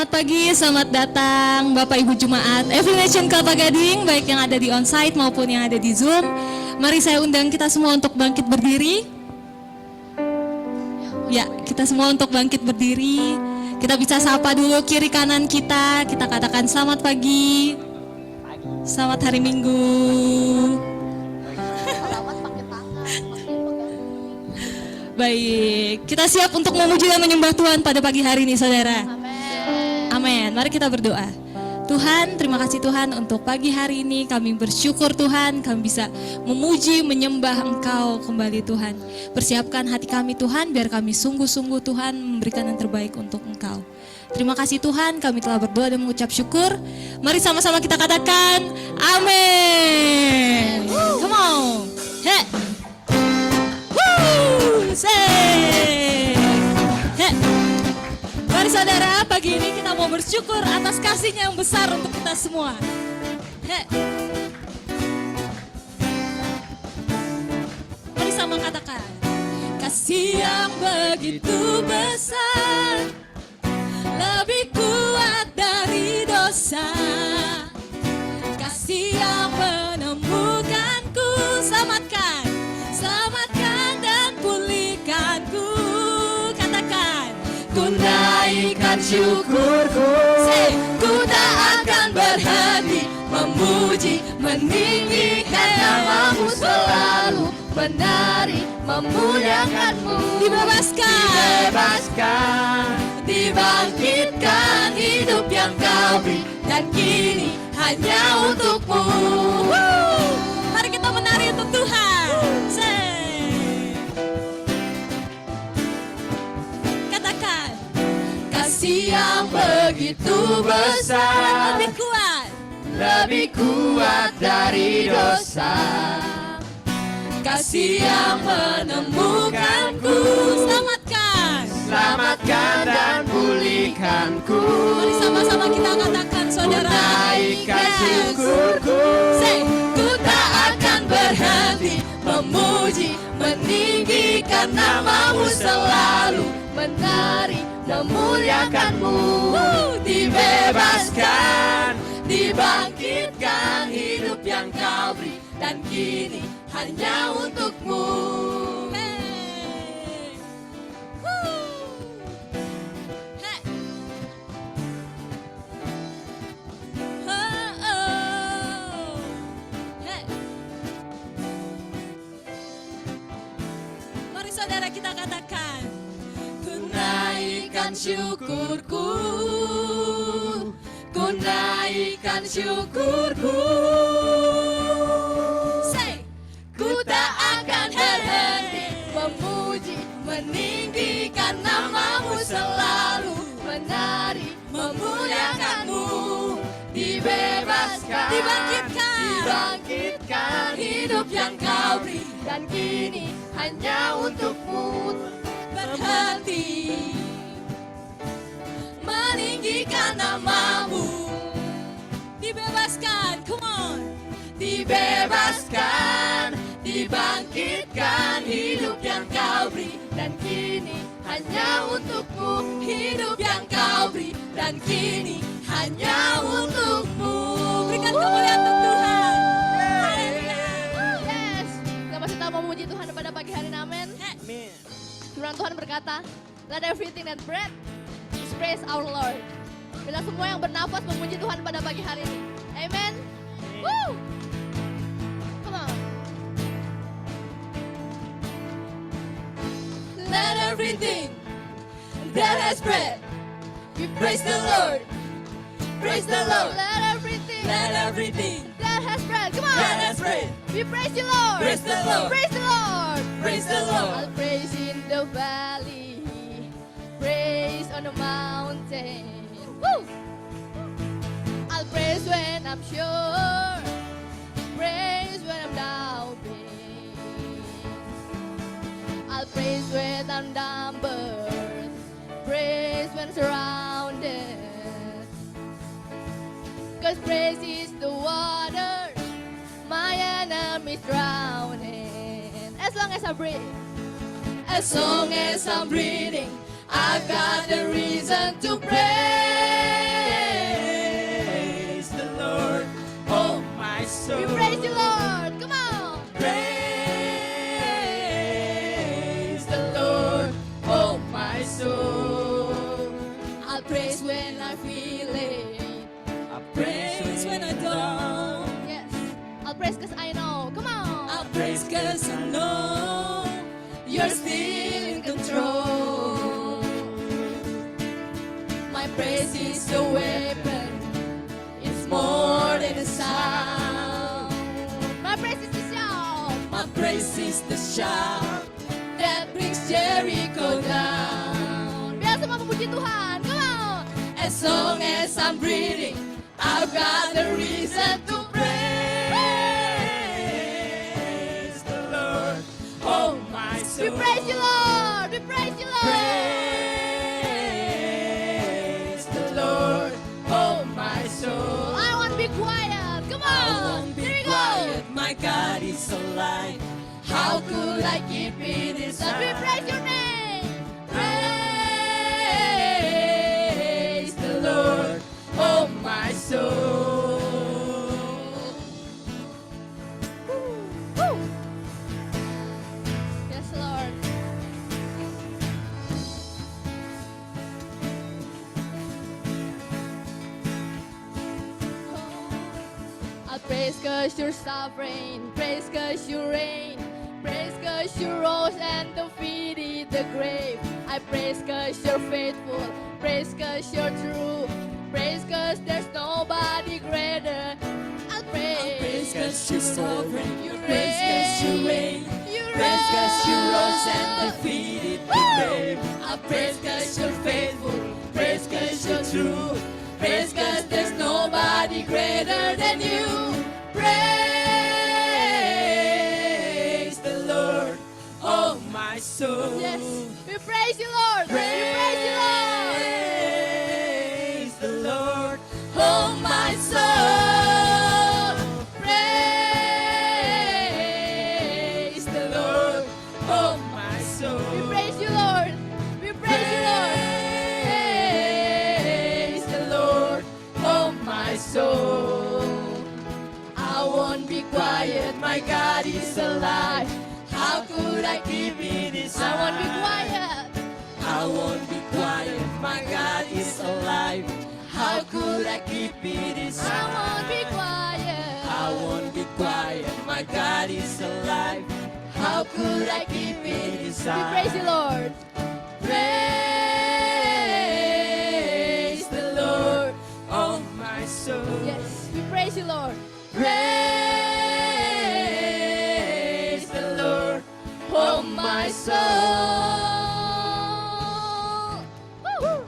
Selamat pagi, selamat datang Bapak Ibu Jemaat Every Nation Kelapa Gading, baik yang ada di onsite maupun yang ada di Zoom. Mari saya undang kita semua untuk bangkit berdiri. Ya, kita semua untuk bangkit berdiri. Kita bisa sapa dulu kiri kanan kita. Kita katakan selamat pagi. Selamat hari Minggu. Baik, kita siap untuk memuji dan menyembah Tuhan pada pagi hari ini, saudara. Amin. Mari kita berdoa. Tuhan, terima kasih Tuhan untuk pagi hari ini. Kami bersyukur Tuhan, kami bisa memuji, menyembah Engkau kembali Tuhan. Persiapkan hati kami Tuhan, biar kami sungguh-sungguh Tuhan memberikan yang terbaik untuk Engkau. Terima kasih Tuhan, kami telah berdoa dan mengucap syukur. Mari sama-sama kita katakan, amin. Come on. Hey. Woo. Say. Hey. Mari saudara, pagi ini kita mau bersyukur atas kasih-Nya yang besar untuk kita semua. Hey. Mari sama katakan, kasih yang begitu besar, lebih kuat dari dosa. Kasih yang menemukanku, selamatkan, selamatkan dan pulihkanku. Katakan, ku naikkan syukurku, ku tak akan berhenti memuji, meninggikan nama-Mu selalu, menari, memuliakan-Mu. Dibebaskan, dibangkitkan hidup yang Kau beri, dan kini hanya untuk-Mu. Mari kita menari untuk Tuhan. Katakan, kasih yang begitu besar, lebih kuat dari dosa. Kasih yang menemukanku, selamatkan, selamatkan dan pulihkanku. Mari sama-sama kita katakan, saudara. Ku naikkan syukurku, ku tak akan berhenti memuji, meninggikan nama-Mu selalu, menari, memuliakan-Mu. Dibebaskan, dibangkitkan hidup yang Kau beri, dan kini hanya untuk-Mu. Hey. Hey. Oh, oh. Hey. Mari saudara kita katakan, ku naikkan syukurku, ku naikkan syukurku. Ku tak akan berhenti memuji, meninggikan nama-Mu selalu, menari, memuliakan-Mu. Dibebaskan, dibangkitkan hidup yang Kau beri, dan kini hanya untuk-Mu. Berhenti meninggikan nama-Mu. Dibebaskan, come on. Dibebaskan, dibangkitkan hidup yang Kau beri, dan kini hanya untuk-Mu. Hidup yang Kau beri, dan kini hanya untuk-Mu. Berikan kemuliaan untuk Tuhan. Yes, kita masih tahu memuji Tuhan pada pagi hari ini, amin. Amin. Firman Tuhan berkata, let everything that breath praise our Lord. Bila semua yang bernafas memuji Tuhan pada pagi hari ini, amen. Woo! Come on. Let everything that has breath, we praise the Lord. Praise the Lord. Let everything that has breath, come on. that has breath, We praise you, Lord. Praise the Lord. Praise the Lord. praise the Lord. I'll praise in the valley, praise on the mountain. Woo! I'll praise when I'm sure, praise when I'm doubting. I'll praise when I'm numbered, praise when surrounded. 'Cause praise is the water my enemies drowning. As long as I breathe, As long as I'm breathing, I've got a reason to praise Praise the Lord, oh my soul. We praise you, Lord. Come on. Praise the Lord, oh my soul. I'll praise when I feel it. I praise when I don't. Yes. I'll praise because I know. Come on. I praise 'cause I know you're still in control. My praise is a weapon. It's more than a sound. My praise is the shout My praise is the shout that brings Jericho down. Biar semua memuji Tuhan. Come on. as long as I'm breathing. I've got a reason to praise the Lord, oh my We soul. praise you, Lord. We praise you, Lord. Praise the Lord, oh my soul. I want to be quiet. Come I on. won't be Here we go. quiet, my God is alive. How could I keep it Let me inside? praise your name. Praise the Lord, oh my soul. Woo. Yes, Lord. I praise 'cause you're sovereign. Praise 'cause you reign. Praise 'cause you rose and defeated the grave. I praise 'cause you're faithful. Praise 'cause you're true. Praise 'cause there's nobody greater. I'll praise. Praise 'cause you're sovereign. You Praise 'cause you reign. You Praise 'cause you rose and rose. defeated the Woo! grave. I praise 'cause you're faithful. Praise 'cause you're true. Praise 'cause there's nobody greater than you. Praise the Lord, oh my soul. Yes, we praise you, Lord. We praise you, Lord. Praise the Lord, oh my soul. Praise the Lord, oh my soul. We praise you, Lord. We praise you, Lord. Praise the Lord, oh my soul. I won't be quiet, my God is alive. How could I keep it inside? I won't be quiet. I won't be quiet, my God is alive. How could I keep it inside? I won't be quiet. I won't be quiet, my God is alive. How could I keep it We inside? praise you, Lord. Praise the Lord, oh my soul. Yes, we praise you, Lord. Praise the Lord, oh my soul. Woo.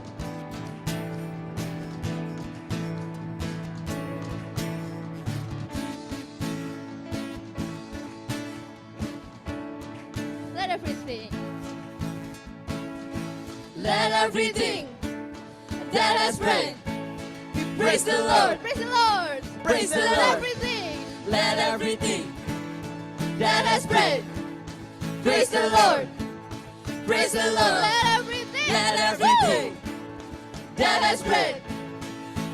Let everything Let everything that has breath praise the Lord. Praise the Lord. Praise the Let Lord. everything Let everything that has breath praise the Lord. Praise the Lord. Let everything. Let everything that has breath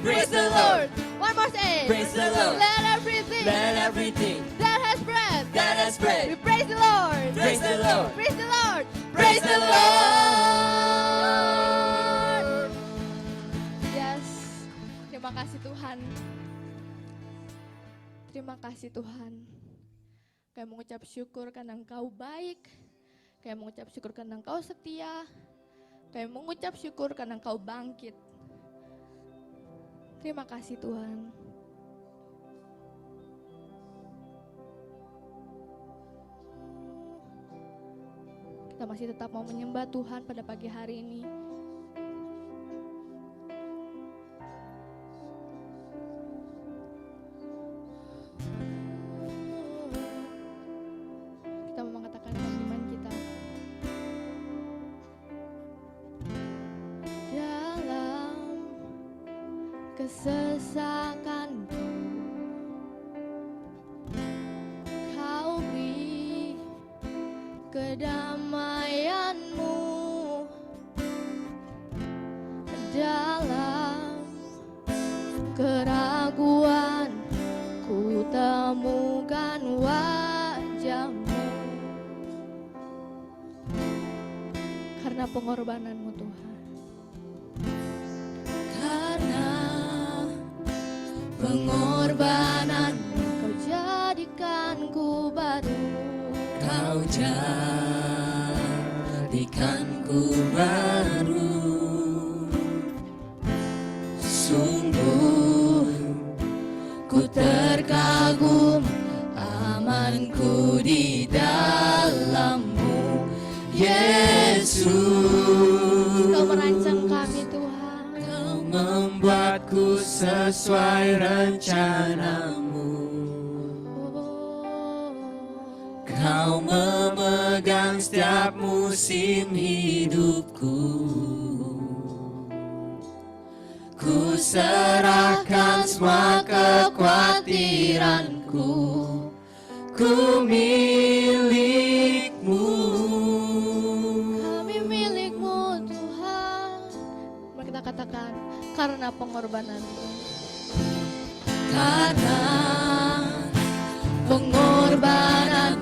praise the Lord. One more say. Praise the Lord. Let everything. Let everything that has breath. that has We breath praise the Lord. praise the Lord. Praise the Lord. Praise the Lord. Yes. Terima kasih Tuhan. Terima kasih Tuhan. Kami mengucap syukur karena Engkau baik. Kami mengucap syukur karena Engkau setia. Kami mengucap syukur karena Engkau bangkit. Terima kasih Tuhan. Kita masih tetap mau menyembah Tuhan pada pagi hari ini. Kita mau mengatakan iman kita. Dalam kesesakanku, Kau beri kedamaianmu pengorbananmu Tuhan. Karena pengorbananmu Kau jadikanku baru. Kau jadikanku baru. Sungguh ku terkagum, amanku di dalam-Mu, Yesus. Kau merancang kami Tuhan. Kau membuatku sesuai rencana-Mu. Kau memegang setiap musim hidupku. Ku serahkan semua kekhawatiranku. Ku milik-Mu. Kami milik-Mu Tuhan. Mari kita katakan, karena pengorbanan-Mu. Karena pengorbanan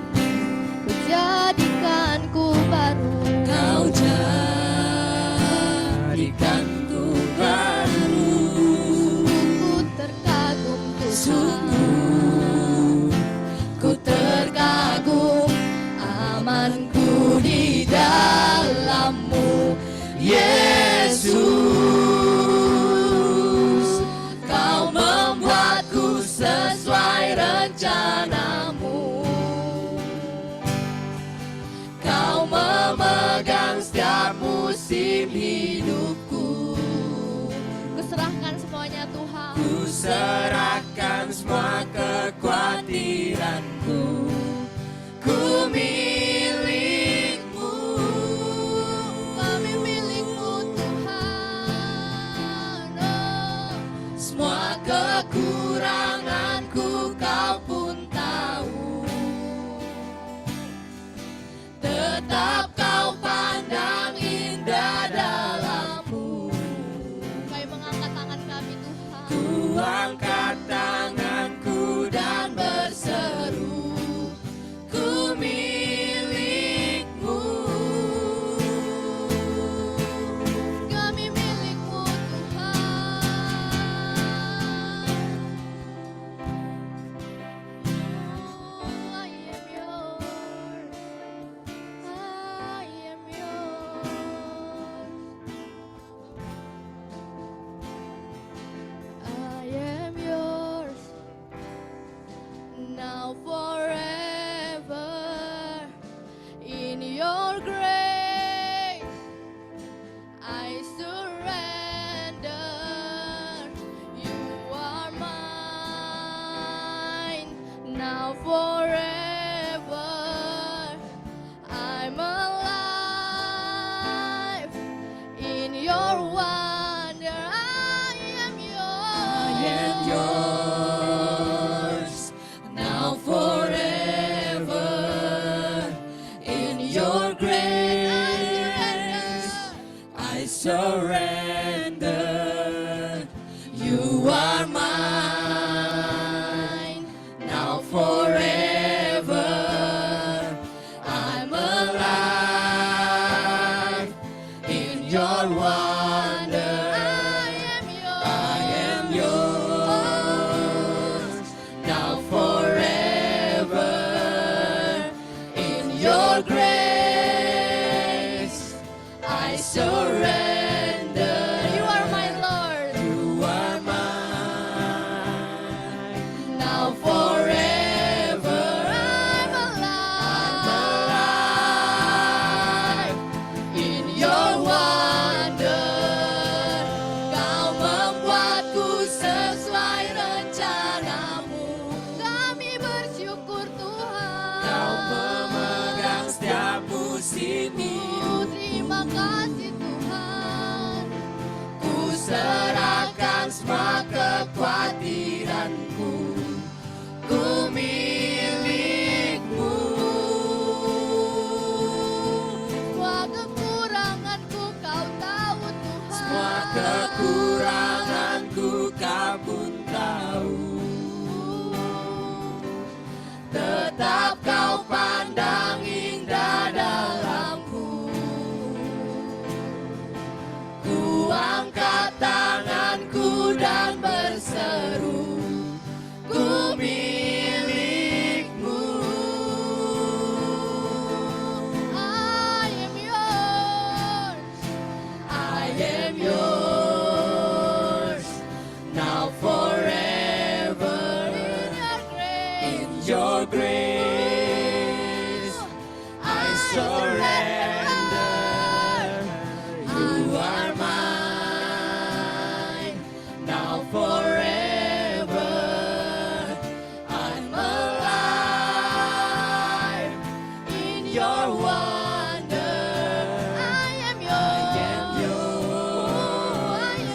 Kau jadikanku baru. Kau jadikanku baru. Ku terkagum Tuhan. Sungguh ku terkagum, amanku di dalam-Mu, Yesus. Kau membuatku sesuai rencana-Mu. Kau memegang setiap musim hidupku. Ku serahkan semuanya Tuhan. Ku serahkan semua kekhawatiranku. Ku milik-Mu. Kami milik-Mu Tuhan. Oh. Semua kekuranganku Kau pun tahu. Tetap Kau pandang indah dalam-Mu. Kami mengangkat tangan kami Tuhan. Ku angkat tanganku dan berseru, ku milik-Mu. Kami milik-Mu Tuhan. Oh, I am yours. I am yours. I am yours. Now forever. In your grace I surrender. You are mine. Now forever. I'm alive. In your wonder I am yours. I am yours, now forever. In your grace I surrender. You are mine, now forever. I'm alive in your wonder. I am yours, now forever. In your grace I surrender. You are my Lord. You are mine, now forever. I'm alive. Alive in your wonder. Kau membuatku sesuai rencana-Mu. Kau your grace I surrender. You are mine now forever. I'm alive in your wonder. I am yours.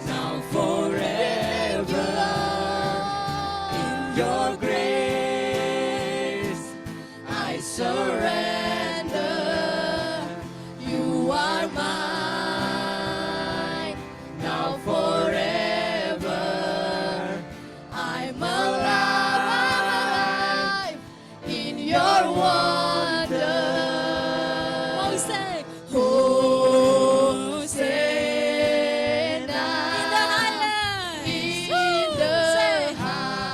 Now forever in your grace I surrender. You are mine now forever. I'm alive in your wonder. Hosanna in the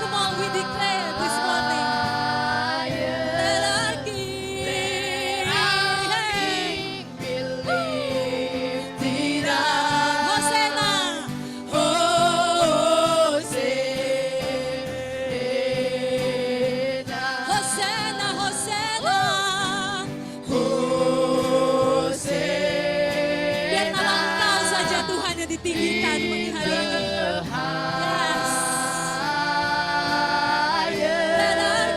Come on, we declare this morning. highest. Let our King, Be lifted up. Hosanna, Hosanna, Hosanna, Hosanna. biar nama Engkau saja Tuhan yang ditinggikan pagi hari ini. Yes. Let our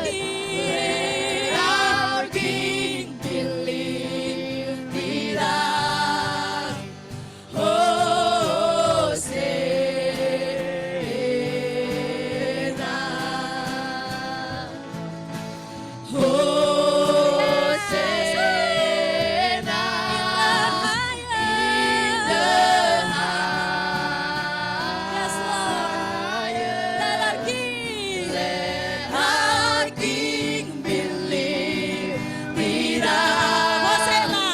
King, Be lifted up. Hosanna, Yes, Lord. Let our King, our King be lifted up. Hosanna,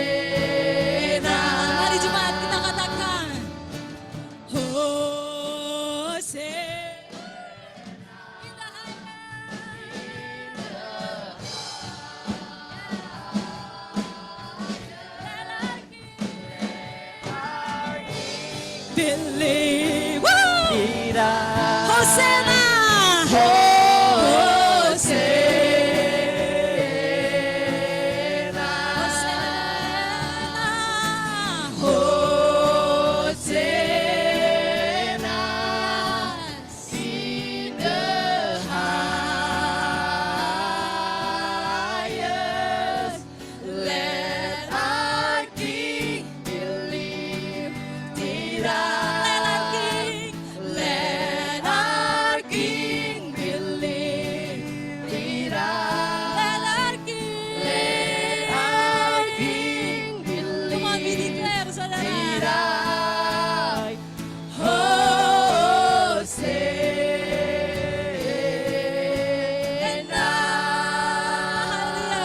Hosanna. mari jemaat kita katakan. Hosanna. In the Believe. Hosanna. Hosanna. In the highest, let our King be lifted up. Let our King be lifted up. Let our King be Come on, we lifted declare, saudara. up. Hosanna. Haleluya.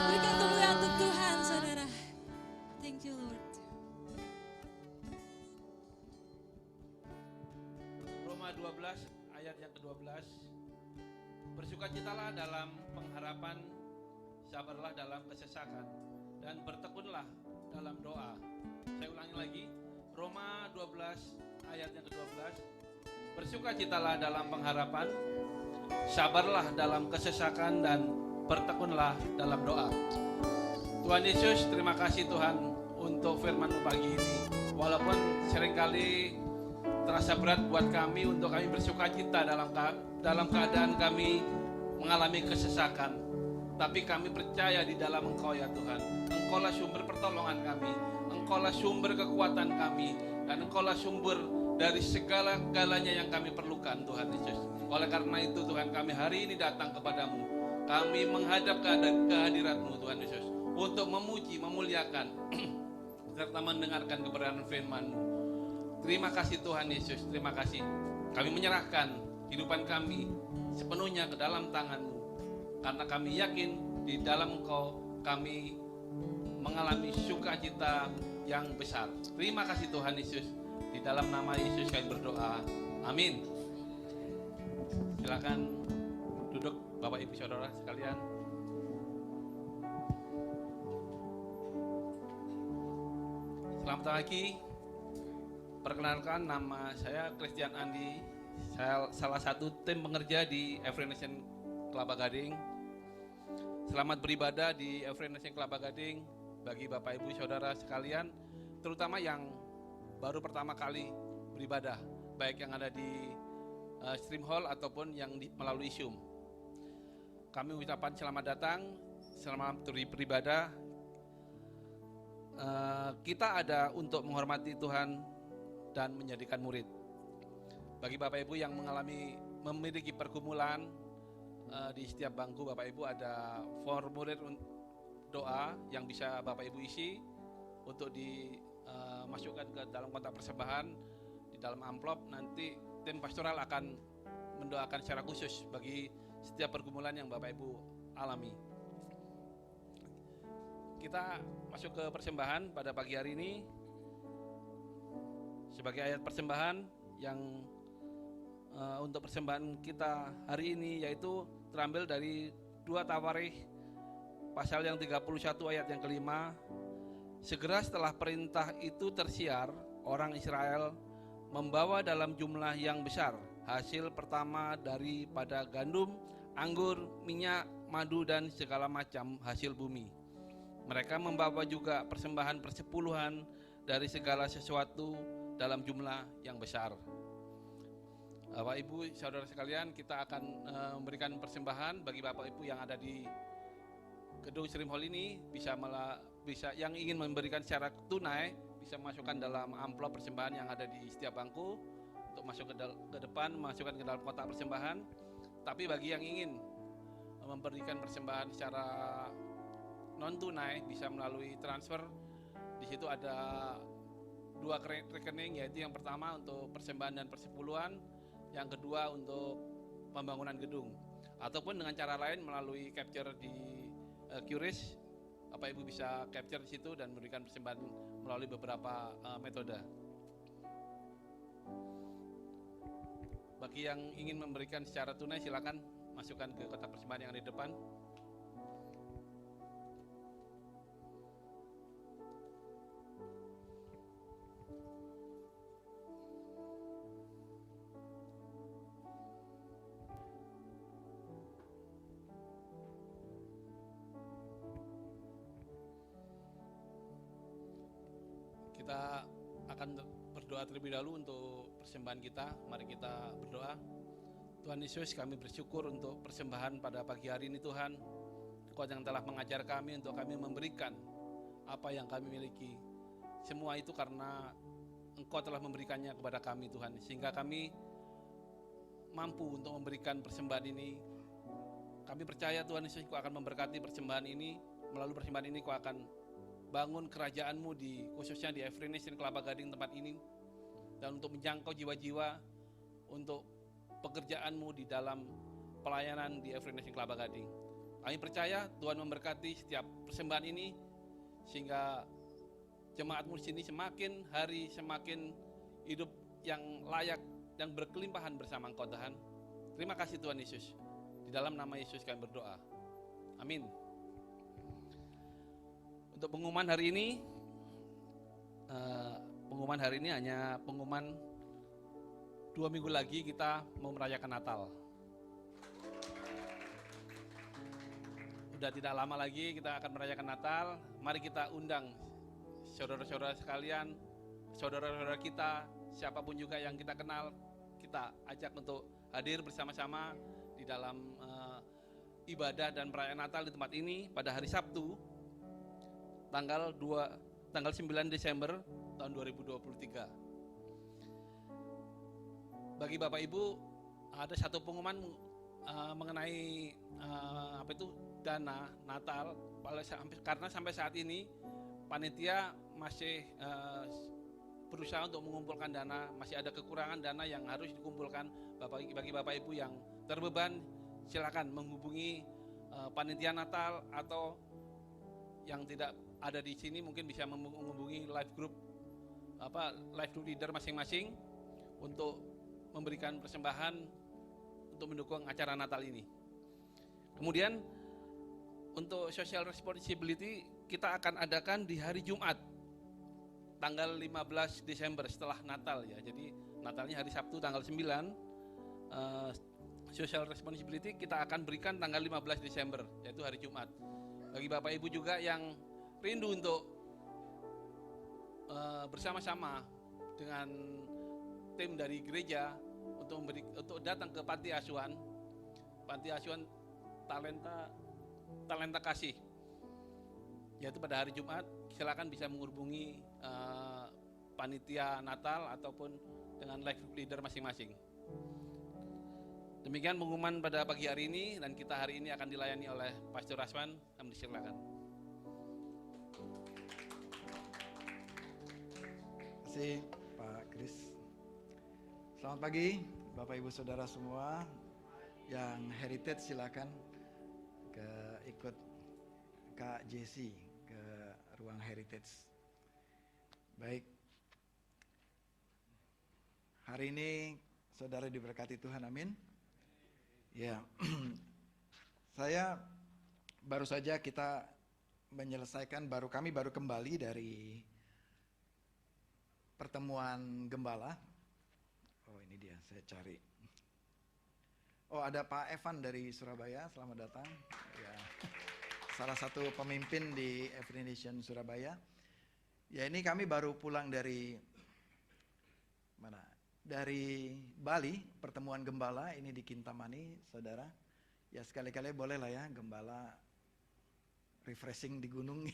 Berikan kemuliaan untuk Tuhan, saudara. Thank you, Lord. Roma 12 ayat yang ke-12. Bersukacitalah dalam pengharapan, sabarlah dalam kesesakan, dan bertekunlah dalam doa. Saya ulangi lagi. Roma 12 ayat yang ke-12. Bersukacitalah dalam pengharapan, sabarlah dalam kesesakan, dan bertekunlah dalam doa. Tuhan Yesus, terima kasih Tuhan untuk firman-Mu pagi ini. Walaupun seringkali terasa berat buat kami untuk kami bersukacita dalam keadaan kami mengalami kesesakan, tapi kami percaya di dalam Engkau ya Tuhan. Engkaulah sumber pertolongan kami, Engkaulah sumber kekuatan kami, dan Engkaulah sumber dari segala-galanya yang kami perlukan Tuhan Yesus. Oleh karena itu Tuhan, kami hari ini datang kepadamu. Kami menghadap kehadirat-Mu Tuhan Yesus, untuk memuji, memuliakan serta mendengarkan kebenaran firman-Mu. Terima kasih Tuhan Yesus, terima kasih. Kami menyerahkan kehidupan kami sepenuhnya ke dalam tangan-Mu, karena kami yakin di dalam Engkau kami mengalami sukacita yang besar. Terima kasih Tuhan Yesus. Di dalam nama Yesus kami berdoa. Amin. Silakan duduk Bapak Ibu Saudara sekalian. Selamat pagi. Perkenalkan, nama saya Christian Andi. Saya salah satu tim pengerja di Every Nation Kelapa Gading. Selamat beribadah di Every Nation Kelapa Gading bagi Bapak Ibu Saudara sekalian, terutama yang baru pertama kali beribadah, baik yang ada di Stream Hall ataupun yang melalui Zoom. Kami ucapkan selamat datang, selamat beribadah. Kita ada untuk menghormati Tuhan dan menjadikan murid. Bagi Bapak Ibu yang memiliki pergumulan, di setiap bangku Bapak Ibu ada formulir doa yang bisa Bapak Ibu isi untuk dimasukkan ke dalam kotak persembahan di dalam amplop. Nanti tim pastoral akan mendoakan secara khusus bagi setiap pergumulan yang Bapak Ibu alami. Kita masuk ke persembahan pada pagi hari ini. Sebagai ayat persembahan yang untuk persembahan kita hari ini yaitu terambil dari 2 Tawarikh pasal yang 31 ayat yang kelima. Segera setelah perintah itu tersiar, orang Israel membawa dalam jumlah yang besar hasil pertama daripada gandum, anggur, minyak, madu dan segala macam hasil bumi. Mereka membawa juga persembahan persepuluhan dari segala sesuatu dalam jumlah yang besar. Bapak Ibu Saudara sekalian, kita akan memberikan persembahan bagi Bapak Ibu yang ada di gedung Stream Hall ini, bisa yang ingin memberikan secara tunai bisa masukkan dalam amplop persembahan yang ada di setiap bangku untuk masuk ke depan, masukkan ke dalam kotak persembahan. Tapi bagi yang ingin memberikan persembahan secara non tunai bisa melalui transfer. Di situ ada 2 rekening, yaitu yang pertama untuk persembahan dan persepuluhan, yang kedua untuk pembangunan gedung, ataupun dengan cara lain melalui capture di QRIS. Bapak Ibu bisa capture di situ dan memberikan persembahan melalui beberapa metode. Bagi yang ingin memberikan secara tunai, silakan masukkan ke kotak persembahan yang ada di depan. Kita akan berdoa terlebih dahulu untuk persembahan kita. Mari kita berdoa. Tuhan Yesus, kami bersyukur untuk persembahan pada pagi hari ini Tuhan. Engkau yang telah mengajar kami untuk kami memberikan apa yang kami miliki. Semua itu karena Engkau telah memberikannya kepada kami Tuhan, sehingga kami mampu untuk memberikan persembahan ini. Kami percaya Tuhan Yesus, Engkau akan memberkati persembahan ini. Melalui persembahan ini Engkau akan bangun kerajaan-Mu khususnya di Every Nation Kelapa Gading tempat ini, dan untuk menjangkau jiwa-jiwa untuk pekerjaan-Mu di dalam pelayanan di Every Nation Kelapa Gading. Kami percaya Tuhan memberkati setiap persembahan ini sehingga jemaat-Mu di sini semakin hari semakin hidup yang layak dan berkelimpahan bersama Engkau Tuhan. Terima kasih Tuhan Yesus. Di dalam nama Yesus kami berdoa. Amin. Untuk pengumuman hari ini, hanya pengumuman 2 minggu lagi kita mau merayakan Natal. Udah tidak lama lagi kita akan merayakan Natal. Mari kita undang saudara-saudara sekalian, saudara-saudara kita, siapapun juga yang kita kenal, kita ajak untuk hadir bersama-sama di dalam ibadah dan perayaan Natal di tempat ini pada hari Sabtu, tanggal 9 Desember tahun 2023. Bagi Bapak Ibu, ada satu pengumuman mengenai dana Natal, karena sampai saat ini panitia masih berusaha untuk mengumpulkan dana, masih ada kekurangan dana yang harus dikumpulkan. Bagi Bapak Ibu yang terbeban, silakan menghubungi panitia Natal, atau yang tidak ada di sini mungkin bisa menghubungi live group leader masing-masing untuk memberikan persembahan untuk mendukung acara Natal ini. Kemudian untuk social responsibility kita akan adakan di hari Jumat tanggal 15 Desember setelah Natal ya. Jadi Natalnya hari Sabtu tanggal 9. Social responsibility kita akan berikan tanggal 15 Desember, yaitu hari Jumat. Bagi Bapak Ibu juga yang rindu untuk bersama-sama dengan tim dari gereja untuk datang ke panti asuhan talenta kasih, yaitu pada hari Jumat. Silakan bisa menghubungi panitia Natal ataupun dengan life group leader masing-masing. Demikian pengumuman pada pagi hari ini, dan kita hari ini akan dilayani oleh Pastor Rasman. Kami silakan. Terima kasih Pak Kris. Selamat pagi Bapak Ibu Saudara semua. Yang heritage silakan ikut Kak Jesse ke ruang heritage. Baik. Hari ini saudara diberkati Tuhan, amin. Ya. Saya baru saja kita menyelesaikan, kami baru kembali dari pertemuan gembala. Oh, ini dia, saya cari. Oh, ada Pak Evan dari Surabaya, selamat datang. Ya. Salah satu pemimpin di Every Nation Surabaya. Ya, ini kami baru pulang dari mana? Dari Bali, pertemuan gembala ini di Kintamani, saudara. Ya, sekali-kali boleh lah ya, gembala refreshing di gunung.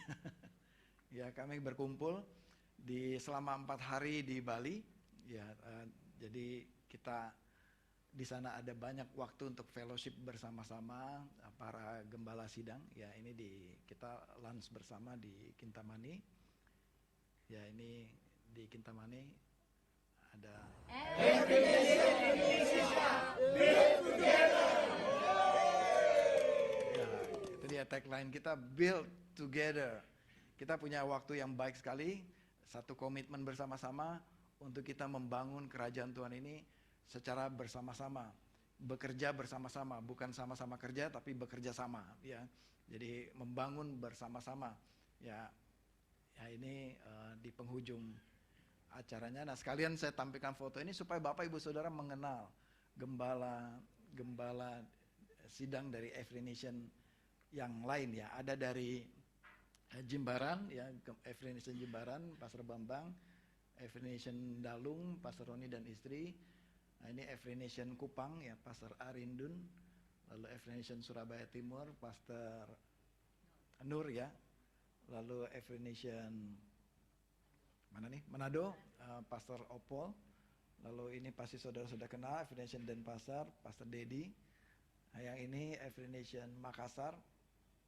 Ya, kami berkumpul selama 4 hari di Bali. Ya, jadi kita di sana ada banyak waktu untuk fellowship bersama-sama para gembala sidang. Ya, ini kita lunch bersama di Kintamani. Ya, ini di Kintamani ada ya, itu dia tagline kita, build together. Kita punya waktu yang baik sekali, satu komitmen bersama-sama untuk kita membangun kerajaan Tuhan ini secara bersama-sama, bekerja bersama-sama, bukan sama-sama kerja tapi bekerja sama, ya. Jadi membangun bersama-sama, ya. Ya, ini di penghujung acaranya. Nah, sekalian saya tampilkan foto ini supaya Bapak Ibu Saudara mengenal gembala sidang dari Every Nation yang lain, ya. Ada dari Jimbaran, ya, Every Nation Jimbaran, Pastor Bambang, Every Nation Dalung, Pastor Roni dan istri. Nah, ini Every Nation Kupang, ya, Pastor Arindun. Lalu Every Nation Surabaya Timur, Pastor Nur, ya. Lalu Every Nation Manado, Pastor Opol. Lalu ini pasti saudara sudah kenal, Every Nation Denpasar, Pastor Dedi. Nah, yang ini Every Nation Makassar,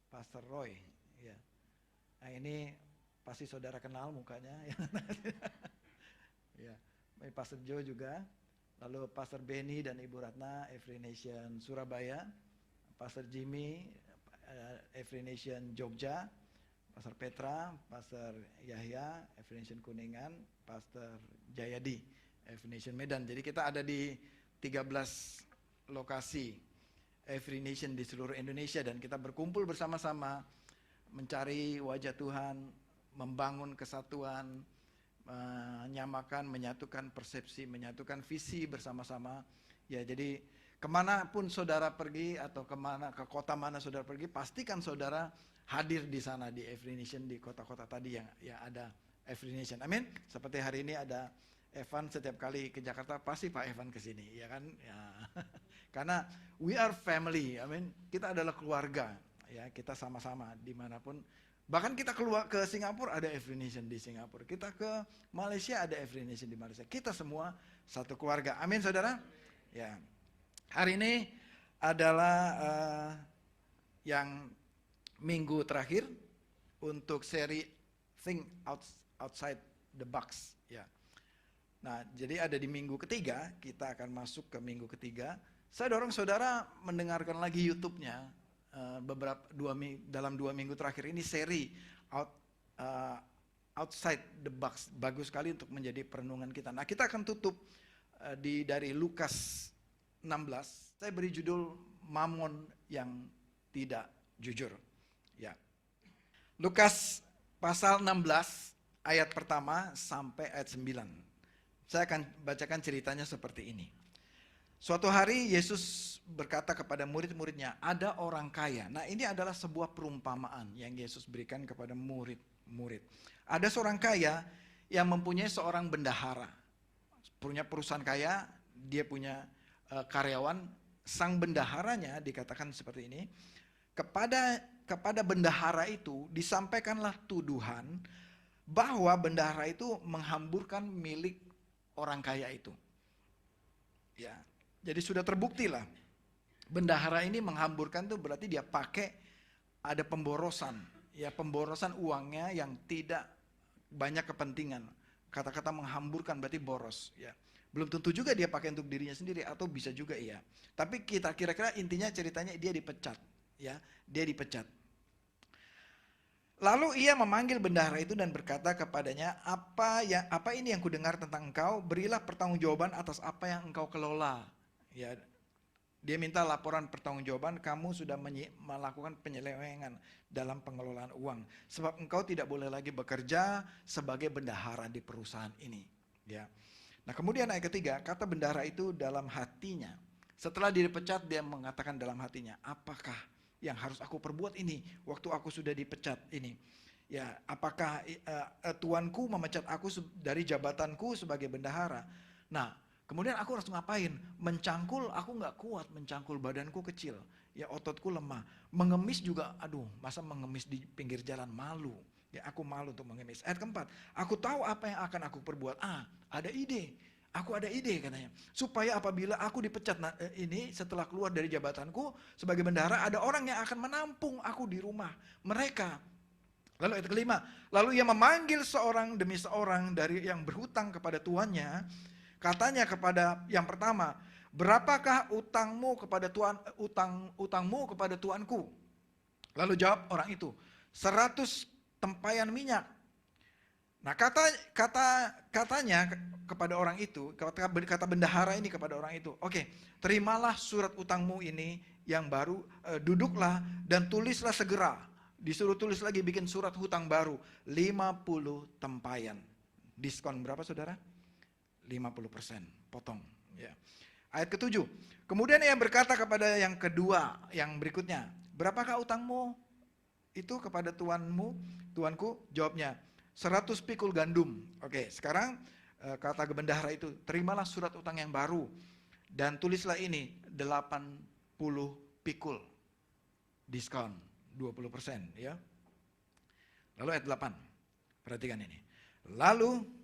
Pastor Roy, ya. Nah, ini pasti saudara kenal mukanya. Ya, ini Pastor Joe juga. Lalu Pastor Benny dan Ibu Ratna, Every Nation Surabaya. Pastor Jimmy, Every Nation Jogja. Pastor Petra, Pastor Yahya, Every Nation Kuningan, Pastor Jayadi, Every Nation Medan. Jadi kita ada di 13 lokasi Every Nation di seluruh Indonesia, dan kita berkumpul bersama-sama mencari wajah Tuhan, membangun kesatuan, menyamakan, menyatukan persepsi, menyatukan visi bersama-sama. Ya, jadi kemanapun saudara pergi atau ke kota mana saudara pergi, pastikan saudara hadir di sana di Every Nation, di kota-kota tadi yang ada Every Nation. Amin. Seperti hari ini ada Evan, setiap kali ke Jakarta pasti Pak Evan ke sini, ya kan? Ya. Karena we are family. Amin. Kita adalah keluarga, ya. Kita sama-sama dimanapun. Bahkan kita keluar ke Singapura ada Every Nation di Singapura. Kita ke Malaysia ada Every Nation di Malaysia. Kita semua satu keluarga. Amin, saudara. Ya. Hari ini adalah yang minggu terakhir untuk seri Think Outside the Box, ya. Nah, jadi ada di minggu ketiga, kita akan masuk ke minggu ketiga. Saya dorong saudara mendengarkan lagi YouTube-nya dalam 2 minggu terakhir ini, seri Outside the Box. Bagus sekali untuk menjadi perenungan kita. Nah, kita akan tutup dari Lukas 16. Saya beri judul Mamon yang tidak jujur. Ya. Lukas pasal 16 ayat pertama sampai ayat 9. Saya akan bacakan ceritanya seperti ini. Suatu hari Yesus berkata kepada murid-muridnya, ada orang kaya. Nah, ini adalah sebuah perumpamaan yang Yesus berikan kepada murid-murid. Ada seorang kaya yang mempunyai seorang bendahara. Punya perusahaan kaya, dia punya karyawan. Sang bendaharanya dikatakan seperti ini. Kepada bendahara itu disampaikanlah tuduhan bahwa bendahara itu menghamburkan milik orang kaya itu. Ya. Jadi sudah terbukti lah, bendahara ini menghamburkan tuh berarti dia pakai ada pemborosan, ya pemborosan uangnya yang tidak banyak kepentingan. Kata-kata menghamburkan berarti boros, ya. Belum tentu juga dia pakai untuk dirinya sendiri atau bisa juga iya. Tapi kita kira-kira intinya ceritanya dia dipecat, ya, dia dipecat. Lalu ia memanggil bendahara itu dan berkata kepadanya, apa ini yang kudengar tentang engkau? Berilah pertanggungjawaban atas apa yang engkau kelola. Ya, dia minta laporan pertanggungjawaban, kamu sudah melakukan penyelewengan dalam pengelolaan uang. Sebab engkau tidak boleh lagi bekerja sebagai bendahara di perusahaan ini. Ya. Nah kemudian ayat ketiga, kata bendahara itu dalam hatinya. Setelah dia dipecat, dia mengatakan dalam hatinya, apakah yang harus aku perbuat ini waktu aku sudah dipecat ini? Ya, apakah tuanku memecat aku dari jabatanku sebagai bendahara? Nah, kemudian aku harus ngapain? Mencangkul, aku nggak kuat mencangkul, badanku kecil, ya ototku lemah. Mengemis juga, aduh, masa mengemis di pinggir jalan, malu. Ya aku malu untuk mengemis. Ayat keempat, aku tahu apa yang akan aku perbuat. Ada ide. Aku ada ide katanya. Supaya apabila aku dipecat ini setelah keluar dari jabatanku sebagai bendahara, ada orang yang akan menampung aku di rumah mereka. Lalu ayat kelima, lalu ia memanggil seorang demi seorang dari yang berhutang kepada tuannya. Katanya kepada yang pertama, berapakah utangmu kepada utangmu kepada tuanku? Lalu jawab orang itu, 100 tempayan minyak. Nah katanya kepada orang itu, kata bendahara ini kepada orang itu, oke, terimalah surat utangmu ini yang baru, duduklah dan tulislah segera. Disuruh tulis lagi, bikin surat hutang baru, 50 tempayan. Diskon berapa saudara? 50%, potong. Ya. Ayat ke-7, kemudian ia berkata kepada yang kedua, yang berikutnya, berapakah utangmu itu kepada tuanku? Jawabnya, 100 pikul gandum. Oke, sekarang kata bendahara itu, terimalah surat utang yang baru dan tulislah ini 80 pikul. Diskon 20%, ya. Lalu ayat 8. Perhatikan ini. Lalu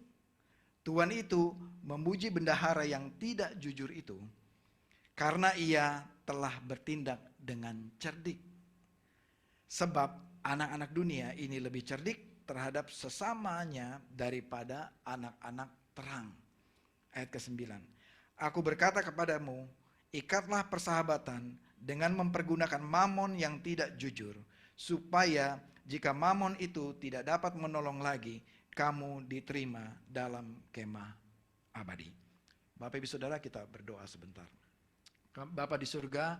tuan itu memuji bendahara yang tidak jujur itu karena ia telah bertindak dengan cerdik. Sebab anak-anak dunia ini lebih cerdik terhadap sesamanya daripada anak-anak terang. Ayat ke-9. Aku berkata kepadamu, ikatlah persahabatan dengan mempergunakan mamon yang tidak jujur, supaya jika mamon itu tidak dapat menolong lagi, kamu diterima dalam kemah abadi. Bapak Ibu Saudara, kita berdoa sebentar. Bapa di surga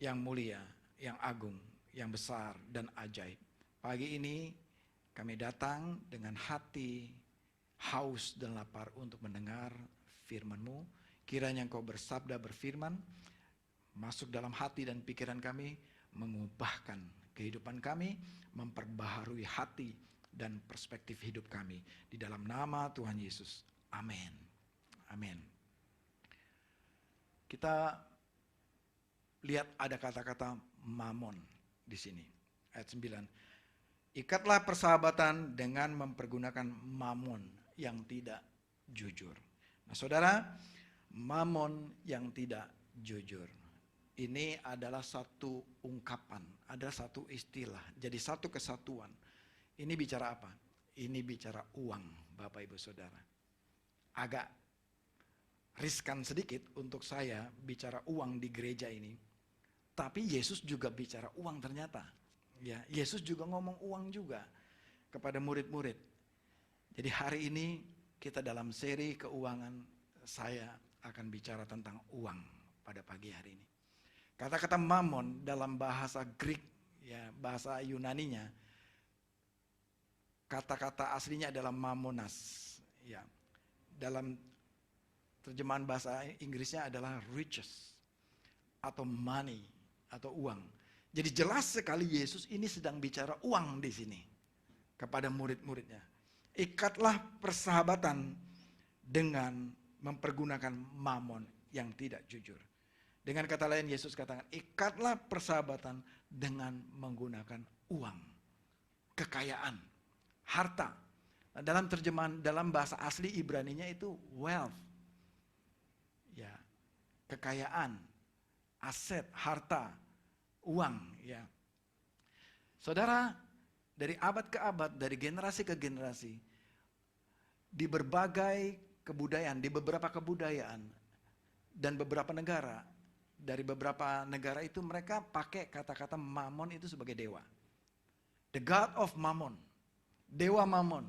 yang mulia, yang agung, yang besar dan ajaib. Pagi ini kami datang dengan hati haus dan lapar untuk mendengar firman-Mu. Kiranya Engkau bersabda berfirman, masuk dalam hati dan pikiran kami, mengubahkan kehidupan kami, memperbaharui hati dan perspektif hidup kami. Di dalam nama Tuhan Yesus. Amin. Amin. Kita lihat ada kata-kata mamon di sini. Ayat 9. Ikatlah persahabatan dengan mempergunakan mamon yang tidak jujur. Nah saudara, mamon yang tidak jujur. Ini adalah satu ungkapan, ada satu istilah, jadi satu kesatuan. Ini bicara apa? Ini bicara uang, Bapak Ibu Saudara. Agak riskan sedikit untuk saya bicara uang di gereja ini. Tapi Yesus juga bicara uang ternyata. Ya, Yesus juga ngomong uang juga kepada murid-murid. Jadi hari ini kita dalam seri keuangan, saya akan bicara tentang uang pada pagi hari ini. Kata-kata mamon dalam bahasa Greek, ya bahasa Yunaninya, kata-kata aslinya adalah mamonas. Ya. Dalam terjemahan bahasa Inggrisnya adalah riches atau money atau uang. Jadi jelas sekali Yesus ini sedang bicara uang di sini kepada murid-muridnya. Ikatlah persahabatan dengan mempergunakan mamon yang tidak jujur. Dengan kata lain Yesus katakan, ikatlah persahabatan dengan menggunakan uang, kekayaan, harta. Nah, dalam terjemahan dalam bahasa asli Ibraninya itu wealth. Ya, kekayaan, aset, harta, uang, ya. Saudara, dari abad ke abad, dari generasi ke generasi, di berbagai kebudayaan, di beberapa kebudayaan dan beberapa negara, dari beberapa negara itu mereka pakai kata-kata Mammon itu sebagai dewa. The God of Mammon, dewa Mammon.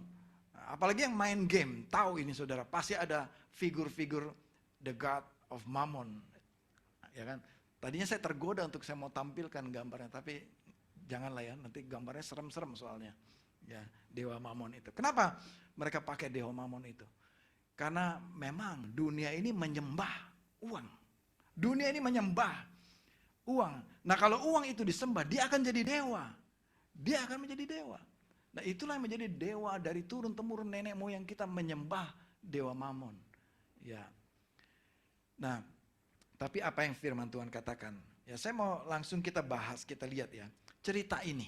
Apalagi yang main game, tahu ini saudara, pasti ada figur-figur the God of Mammon, ya kan? Tadinya saya tergoda untuk saya mau tampilkan gambarnya, tapi janganlah ya, nanti gambarnya serem-serem soalnya. Ya, dewa Mammon itu. Kenapa mereka pakai dewa Mammon itu? Karena memang dunia ini menyembah uang. Dunia ini menyembah uang. Nah, kalau uang itu disembah, dia akan jadi dewa. Dia akan menjadi dewa. Nah, itulah yang menjadi dewa dari turun-temurun nenek moyang kita menyembah dewa Mammon. Ya. Nah, tapi apa yang firman Tuhan katakan? Ya, saya mau langsung kita bahas, kita lihat ya. Cerita ini.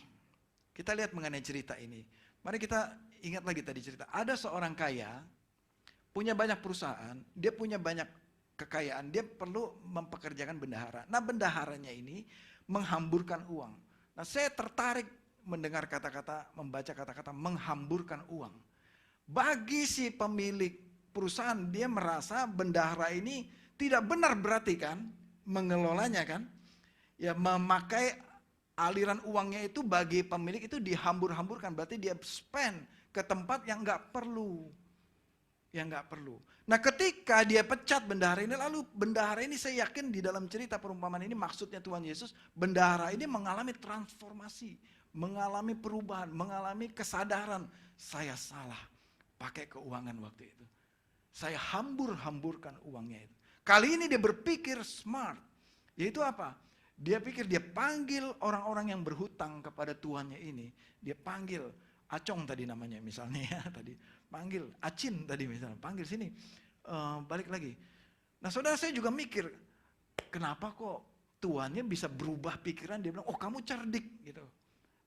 Kita lihat mengenai cerita ini. Mari kita ingat lagi tadi cerita. Ada seorang kaya, punya banyak perusahaan, dia punya banyak kekayaan, dia perlu mempekerjakan bendahara. Nah, bendaharanya ini menghamburkan uang. Nah, saya tertarik mendengar kata-kata, membaca kata-kata menghamburkan uang. Bagi si pemilik perusahaan, dia merasa bendahara ini tidak benar berarti kan, mengelolanya kan. Ya, memakai aliran uangnya itu bagi pemilik itu dihambur-hamburkan, berarti dia spend ke tempat yang nggak perlu. Yang nggak perlu. Nah, ketika dia pecat bendahara ini, lalu bendahara ini saya yakin di dalam cerita perumpamaan ini maksudnya Tuhan Yesus, bendahara ini mengalami transformasi, mengalami perubahan, mengalami kesadaran, saya salah pakai keuangan waktu itu. Saya hambur-hamburkan uangnya itu. Kali ini dia berpikir smart, yaitu apa? Dia pikir dia panggil orang-orang yang berhutang kepada tuannya ini, dia panggil Acong tadi namanya misalnya ya, tadi panggil Acin tadi misalnya, panggil sini, balik lagi. Nah, saudara, saya juga mikir, kenapa kok tuannya bisa berubah pikiran, dia bilang, oh kamu cerdik gitu.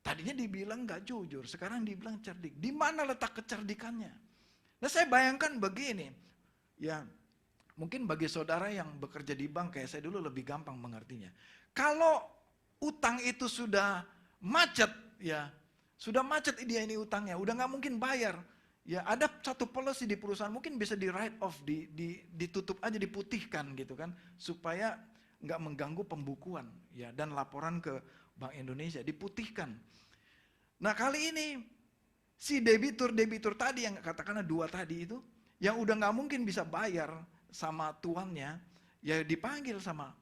Tadinya dibilang gak jujur, sekarang dibilang cerdik. Di mana letak kecerdikannya? Nah, saya bayangkan begini, ya mungkin bagi saudara yang bekerja di bank kayak saya dulu lebih gampang mengertinya. Kalau utang itu sudah macet, ya sudah macet dia ini utangnya, udah nggak mungkin bayar. Ya ada satu policy di perusahaan mungkin bisa di write off, ditutup aja, diputihkan gitu kan, supaya nggak mengganggu pembukuan ya dan laporan ke Bank Indonesia, diputihkan. Nah, kali ini si debitur tadi yang katakanlah 2 tadi itu, yang udah nggak mungkin bisa bayar sama tuannya, ya dipanggil sama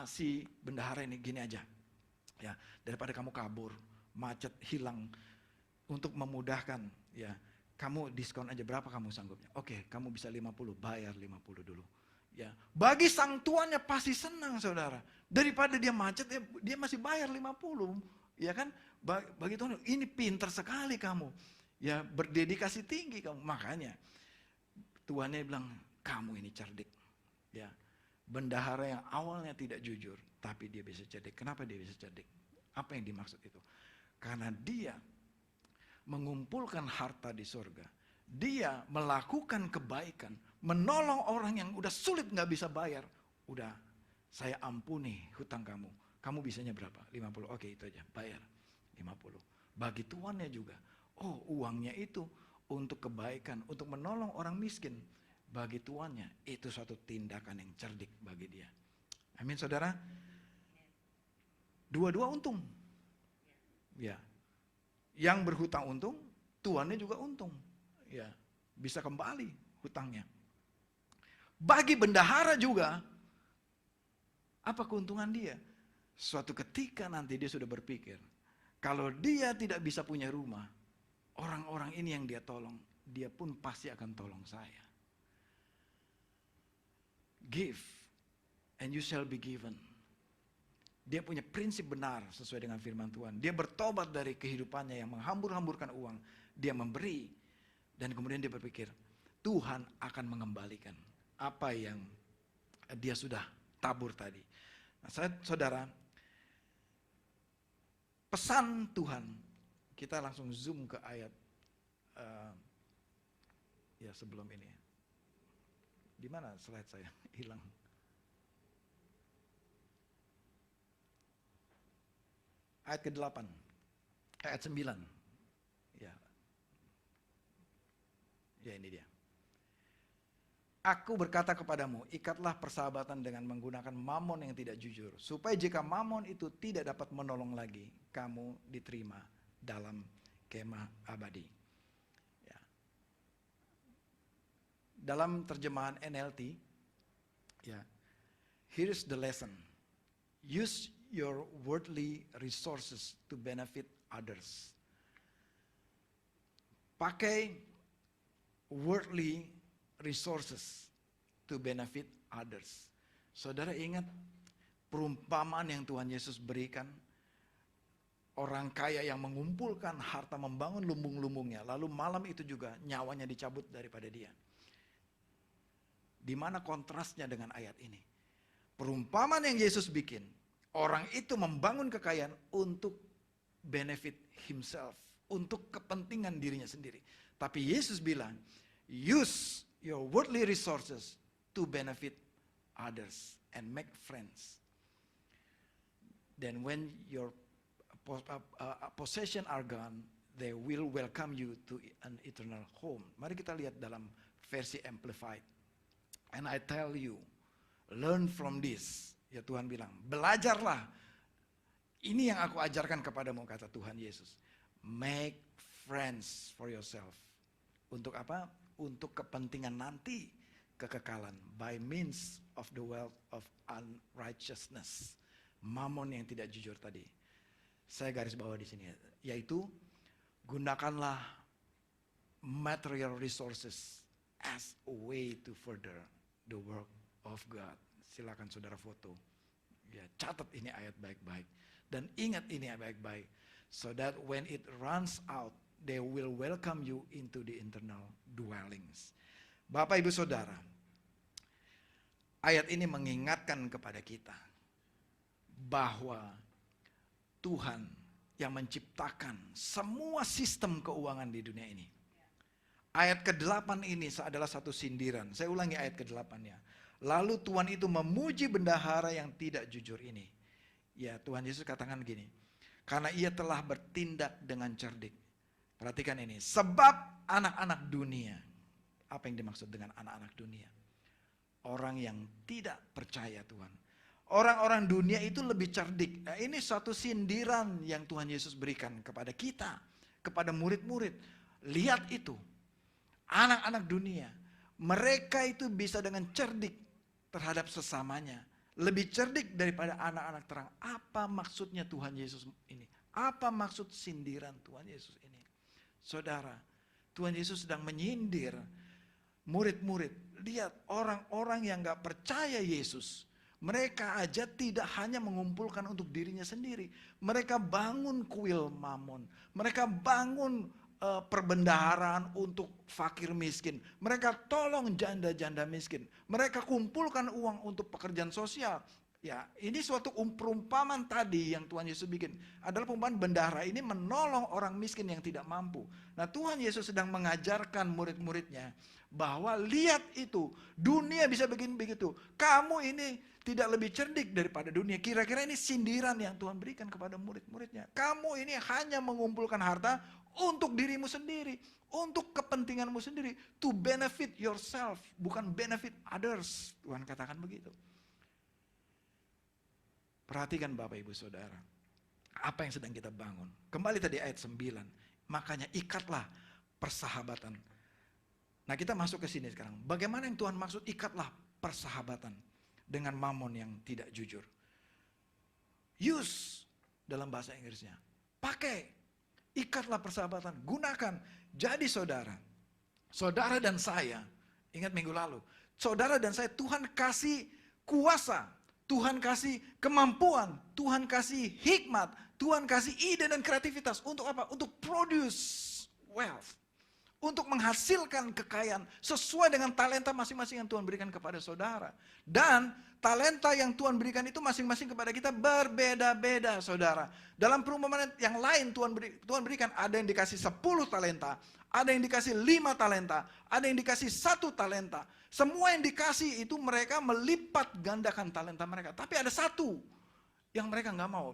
si bendahara ini, gini aja. Ya, daripada kamu kabur, macet, hilang, untuk memudahkan ya, kamu diskon aja, berapa kamu sanggupnya? Oke, kamu bisa 50, bayar 50 dulu. Ya, bagi sang tuannya pasti senang saudara. Daripada dia macet, dia masih bayar 50. Ya kan? Bagi Tuhan, ini pintar sekali kamu. Ya, berdedikasi tinggi kamu. Makanya tuannya bilang, kamu ini cerdik. Ya, bendahara yang awalnya tidak jujur, tapi dia bisa cerdik. Kenapa dia bisa cerdik? Apa yang dimaksud itu? Karena dia mengumpulkan harta di surga. Dia melakukan kebaikan, menolong orang yang udah sulit nggak bisa bayar. Udah, saya ampuni hutang kamu. Kamu bisanya berapa? 50. Oke, itu aja, bayar 50. Bagi tuannya juga, oh uangnya itu untuk kebaikan, untuk menolong orang miskin. Bagi tuannya, itu suatu tindakan yang cerdik bagi dia. Amin saudara. Dua-dua untung. Ya. Yang berhutang untung, tuannya juga untung. Ya, bisa kembali hutangnya. Bagi bendahara juga, apa keuntungan dia? Suatu ketika nanti dia sudah berpikir, kalau dia tidak bisa punya rumah, orang-orang ini yang dia tolong, dia pun pasti akan tolong saya. Give and you shall be given. Dia punya prinsip benar sesuai dengan firman Tuhan. Dia bertobat dari kehidupannya yang menghambur-hamburkan uang. Dia memberi dan kemudian dia berpikir, Tuhan akan mengembalikan apa yang dia sudah tabur tadi. Nah, saudara, pesan Tuhan, kita langsung zoom ke ayat ya sebelum ini. Di mana slide saya? Hilang. Ayat ke-8. Ayat 9. Ya. Ya, ini dia. Aku berkata kepadamu, ikatlah persahabatan dengan menggunakan mamon yang tidak jujur, supaya jika mamon itu tidak dapat menolong lagi, kamu diterima dalam kemah abadi. Ya. Dalam terjemahan NLT, ya, here's the lesson. Use your worldly resources to benefit others. Pakai worldly resources to benefit others. Saudara ingat perumpamaan yang Tuhan Yesus berikan? Orang kaya yang mengumpulkan harta, membangun lumbung-lumbungnya, lalu malam itu juga nyawanya dicabut daripada dia. Di mana kontrasnya dengan ayat ini? Perumpamaan yang Yesus bikin, orang itu membangun kekayaan untuk benefit himself, untuk kepentingan dirinya sendiri. Tapi Yesus bilang, use your worldly resources to benefit others and make friends. Then when your possession are gone, they will welcome you to an eternal home. Mari kita lihat dalam versi Amplified. And I tell you, learn from this. Ya Tuhan bilang, belajarlah. Ini yang aku ajarkan kepadamu, kata Tuhan Yesus. Make friends for yourself. Untuk apa? Untuk kepentingan nanti, kekekalan. By means of the wealth of unrighteousness. Mamon yang tidak jujur tadi. Saya garis bawah di sini. Yaitu, gunakanlah material resources as a way to further the work of God. Silakan saudara foto. Ya, catat ini ayat baik-baik. Dan ingat ini baik-baik. So that when it runs out, they will welcome you into the internal dwellings. Bapak Ibu Saudara, ayat ini mengingatkan kepada kita bahwa Tuhan yang menciptakan semua sistem keuangan di dunia ini. Ayat ke-8 ini adalah satu sindiran. Saya ulangi ayat ke-8-nya. Lalu Tuhan itu memuji bendahara yang tidak jujur ini. Ya, Tuhan Yesus katakan gini, karena ia telah bertindak dengan cerdik. Perhatikan ini, sebab anak-anak dunia. Apa yang dimaksud dengan anak-anak dunia? Orang yang tidak percaya Tuhan. Orang-orang dunia itu lebih cerdik. Nah, ini suatu sindiran yang Tuhan Yesus berikan kepada kita, kepada murid-murid. Lihat itu, anak-anak dunia, mereka itu bisa dengan cerdik terhadap sesamanya. Lebih cerdik daripada anak-anak terang. Apa maksudnya Tuhan Yesus ini? Apa maksud sindiran Tuhan Yesus ini? Saudara, Tuhan Yesus sedang menyindir murid-murid. Lihat orang-orang yang gak percaya Yesus. Mereka aja tidak hanya mengumpulkan untuk dirinya sendiri. Mereka bangun kuil Mamon. Mereka bangun perbendaharaan untuk fakir miskin. Mereka tolong janda-janda miskin. Mereka kumpulkan uang untuk pekerjaan sosial. Ya, ini suatu perumpamaan tadi yang Tuhan Yesus bikin. Adalah perumpamaan bendahara ini menolong orang miskin yang tidak mampu. Nah, Tuhan Yesus sedang mengajarkan murid-muridnya bahwa lihat itu, dunia bisa begini begitu. Kamu ini tidak lebih cerdik daripada dunia. Kira-kira ini sindiran yang Tuhan berikan kepada murid-muridnya. Kamu ini hanya mengumpulkan harta untuk dirimu sendiri, untuk kepentinganmu sendiri, to benefit yourself, bukan benefit others. Tuhan katakan begitu. Perhatikan Bapak Ibu Saudara, apa yang sedang kita bangun. Kembali tadi ayat 9, makanya ikatlah persahabatan. Nah, kita masuk ke sini sekarang. Bagaimana yang Tuhan maksud ikatlah persahabatan dengan mamon yang tidak jujur? Use dalam bahasa Inggrisnya. Pakai Ikatlah persahabatan, gunakan. Jadi saudara, saudara dan saya, ingat minggu lalu, saudara dan saya Tuhan kasih kuasa, Tuhan kasih kemampuan, Tuhan kasih hikmat, Tuhan kasih ide dan kreativitas. Untuk apa? Untuk produce wealth. Untuk menghasilkan kekayaan sesuai dengan talenta masing-masing yang Tuhan berikan kepada saudara. Dan talenta yang Tuhan berikan itu masing-masing kepada kita berbeda-beda, saudara. Dalam perumpamaan yang lain Tuhan berikan, ada yang dikasih 10 talenta, ada yang dikasih 5 talenta, ada yang dikasih 1 talenta. Semua yang dikasih itu mereka melipat gandakan talenta mereka. Tapi ada satu yang mereka nggak mau.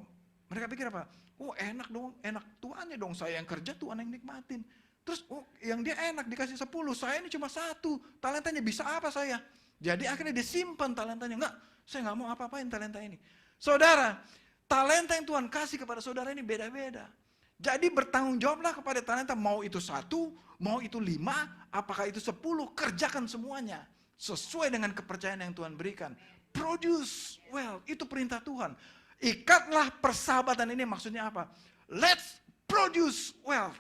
Mereka pikir apa? Oh enak dong, enak Tuhannya dong, saya yang kerja, Tuhan yang nikmatin. Terus yang dia enak dikasih 10, saya ini cuma 1, talentanya bisa apa saya? Jadi akhirnya disimpan talentanya. Enggak, saya nggak mau apa-apain talenta ini. Saudara, talenta yang Tuhan kasih kepada saudara ini beda-beda. Jadi bertanggung jawablah kepada talenta, mau itu 1, mau itu 5, apakah itu 10, kerjakan semuanya. Sesuai dengan kepercayaan yang Tuhan berikan. Produce well, itu perintah Tuhan. Ikatlah persahabatan ini, maksudnya apa? Let's produce well.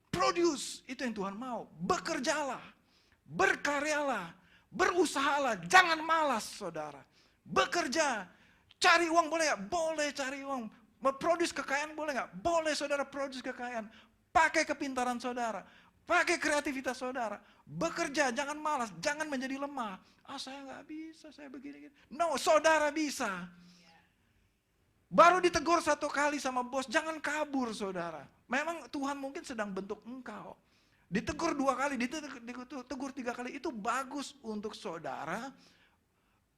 Produce, itu yang Tuhan mau. Bekerjalah, berkaryalah, berusahalah, jangan malas saudara. Bekerja, cari uang boleh gak? Boleh cari uang. Memproduce kekayaan boleh gak? Boleh saudara produce kekayaan. Pakai kepintaran saudara, pakai kreativitas saudara. Bekerja, jangan malas, jangan menjadi lemah. Saya gak bisa, saya begini-gini. No, saudara bisa. Baru ditegur 1 kali sama bos, jangan kabur saudara. Memang Tuhan mungkin sedang bentuk engkau. Ditegur 2 kali, ditegur 3 kali, itu bagus untuk saudara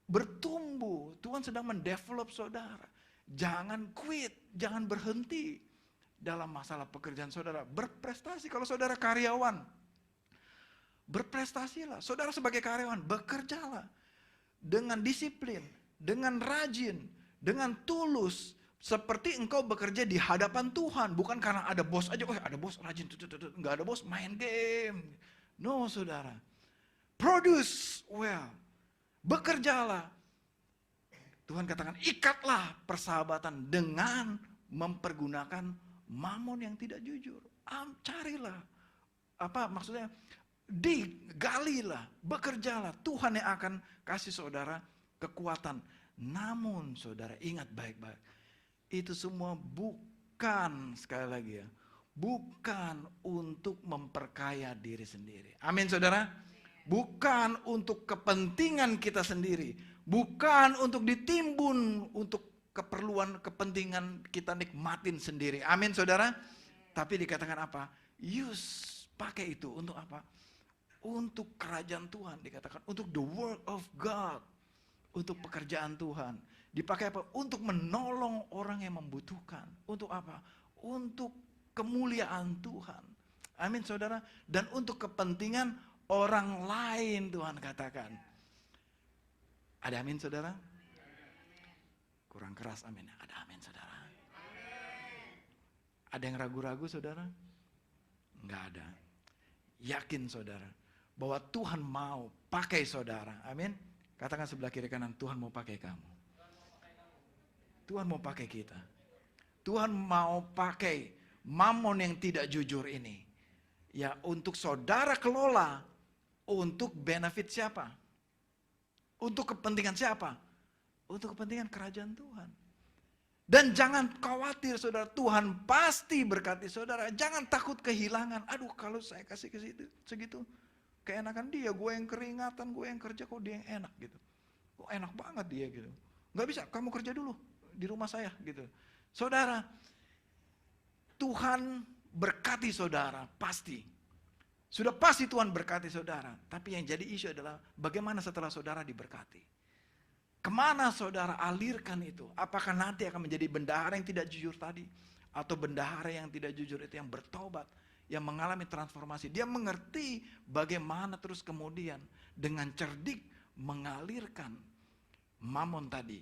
bertumbuh. Tuhan sedang mendevelop saudara. Jangan quit, jangan berhenti dalam masalah pekerjaan saudara. Berprestasi, kalau saudara karyawan, berprestasilah. Saudara sebagai karyawan, bekerjalah dengan disiplin, dengan rajin, dengan tulus. Seperti engkau bekerja di hadapan Tuhan. Bukan karena ada bos aja, oh ada bos rajin. Enggak ada bos, main game. No saudara. Produce well. Bekerjalah. Tuhan katakan, ikatlah persahabatan dengan mempergunakan mamon yang tidak jujur. Carilah. Apa maksudnya? Digalilah, bekerjalah. Tuhan yang akan kasih saudara kekuatan. Namun saudara ingat baik-baik. Itu semua bukan, sekali lagi ya, bukan untuk memperkaya diri sendiri. Amin saudara. Bukan untuk kepentingan kita sendiri. Bukan untuk ditimbun untuk keperluan, kepentingan kita nikmatin sendiri. Amin saudara. Tapi dikatakan apa? Use, pakai itu untuk apa? Untuk kerajaan Tuhan dikatakan. Untuk the work of God. Untuk pekerjaan Tuhan. Dipakai apa? Untuk menolong orang yang membutuhkan. Untuk apa? Untuk kemuliaan Tuhan. Amin saudara. Dan untuk kepentingan orang lain Tuhan katakan. Ada amin saudara? Kurang keras amin. Ada amin saudara. Ada yang ragu-ragu saudara? Enggak ada. Yakin saudara. Bahwa Tuhan mau pakai saudara. Amin. Katakan sebelah kiri kanan, Tuhan mau pakai kamu. Tuhan mau pakai kita. Tuhan mau pakai mamon yang tidak jujur ini. Ya untuk saudara kelola. Untuk benefit siapa? Untuk kepentingan siapa? Untuk kepentingan kerajaan Tuhan. Dan jangan khawatir saudara, Tuhan pasti berkati saudara. Jangan takut kehilangan. Aduh kalau saya kasih ke situ, segitu. Keenakan dia, gue yang keringatan, gue yang kerja, kok dia yang enak gitu. Kok enak banget dia gitu. Gak bisa, kamu kerja dulu di rumah saya gitu. Saudara, Tuhan berkati saudara, pasti. Sudah pasti Tuhan berkati saudara. Tapi yang jadi isu adalah bagaimana setelah saudara diberkati. Kemana saudara alirkan itu? Apakah nanti akan menjadi bendahara yang tidak jujur tadi? Atau bendahara yang tidak jujur itu yang bertobat? Yang mengalami transformasi. Dia mengerti bagaimana terus kemudian dengan cerdik mengalirkan mamon tadi.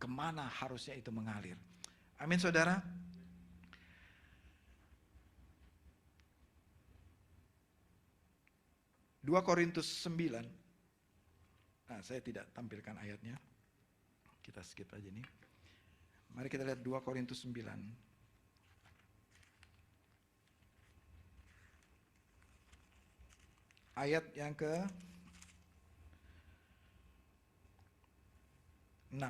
Kemana harusnya itu mengalir. Amin saudara. Dua Korintus 9. Nah, saya tidak tampilkan ayatnya. Kita skip aja nih. Mari kita lihat 2 Korintus 9. ayat yang ke 6.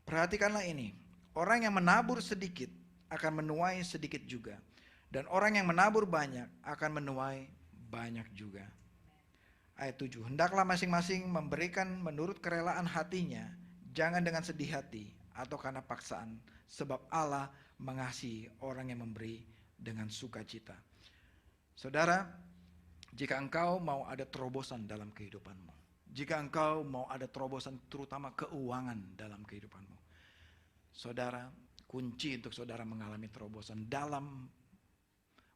Perhatikanlah ini, orang yang menabur sedikit akan menuai sedikit juga, dan orang yang menabur banyak akan menuai banyak juga. Ayat 7, hendaklah masing-masing memberikan menurut kerelaan hatinya, jangan dengan sedih hati atau karena paksaan, sebab Allah mengasihi orang yang memberi dengan sukacita. Saudara, jika engkau mau ada terobosan dalam kehidupanmu, jika engkau mau ada terobosan terutama keuangan dalam kehidupanmu, saudara, kunci untuk saudara mengalami terobosan dalam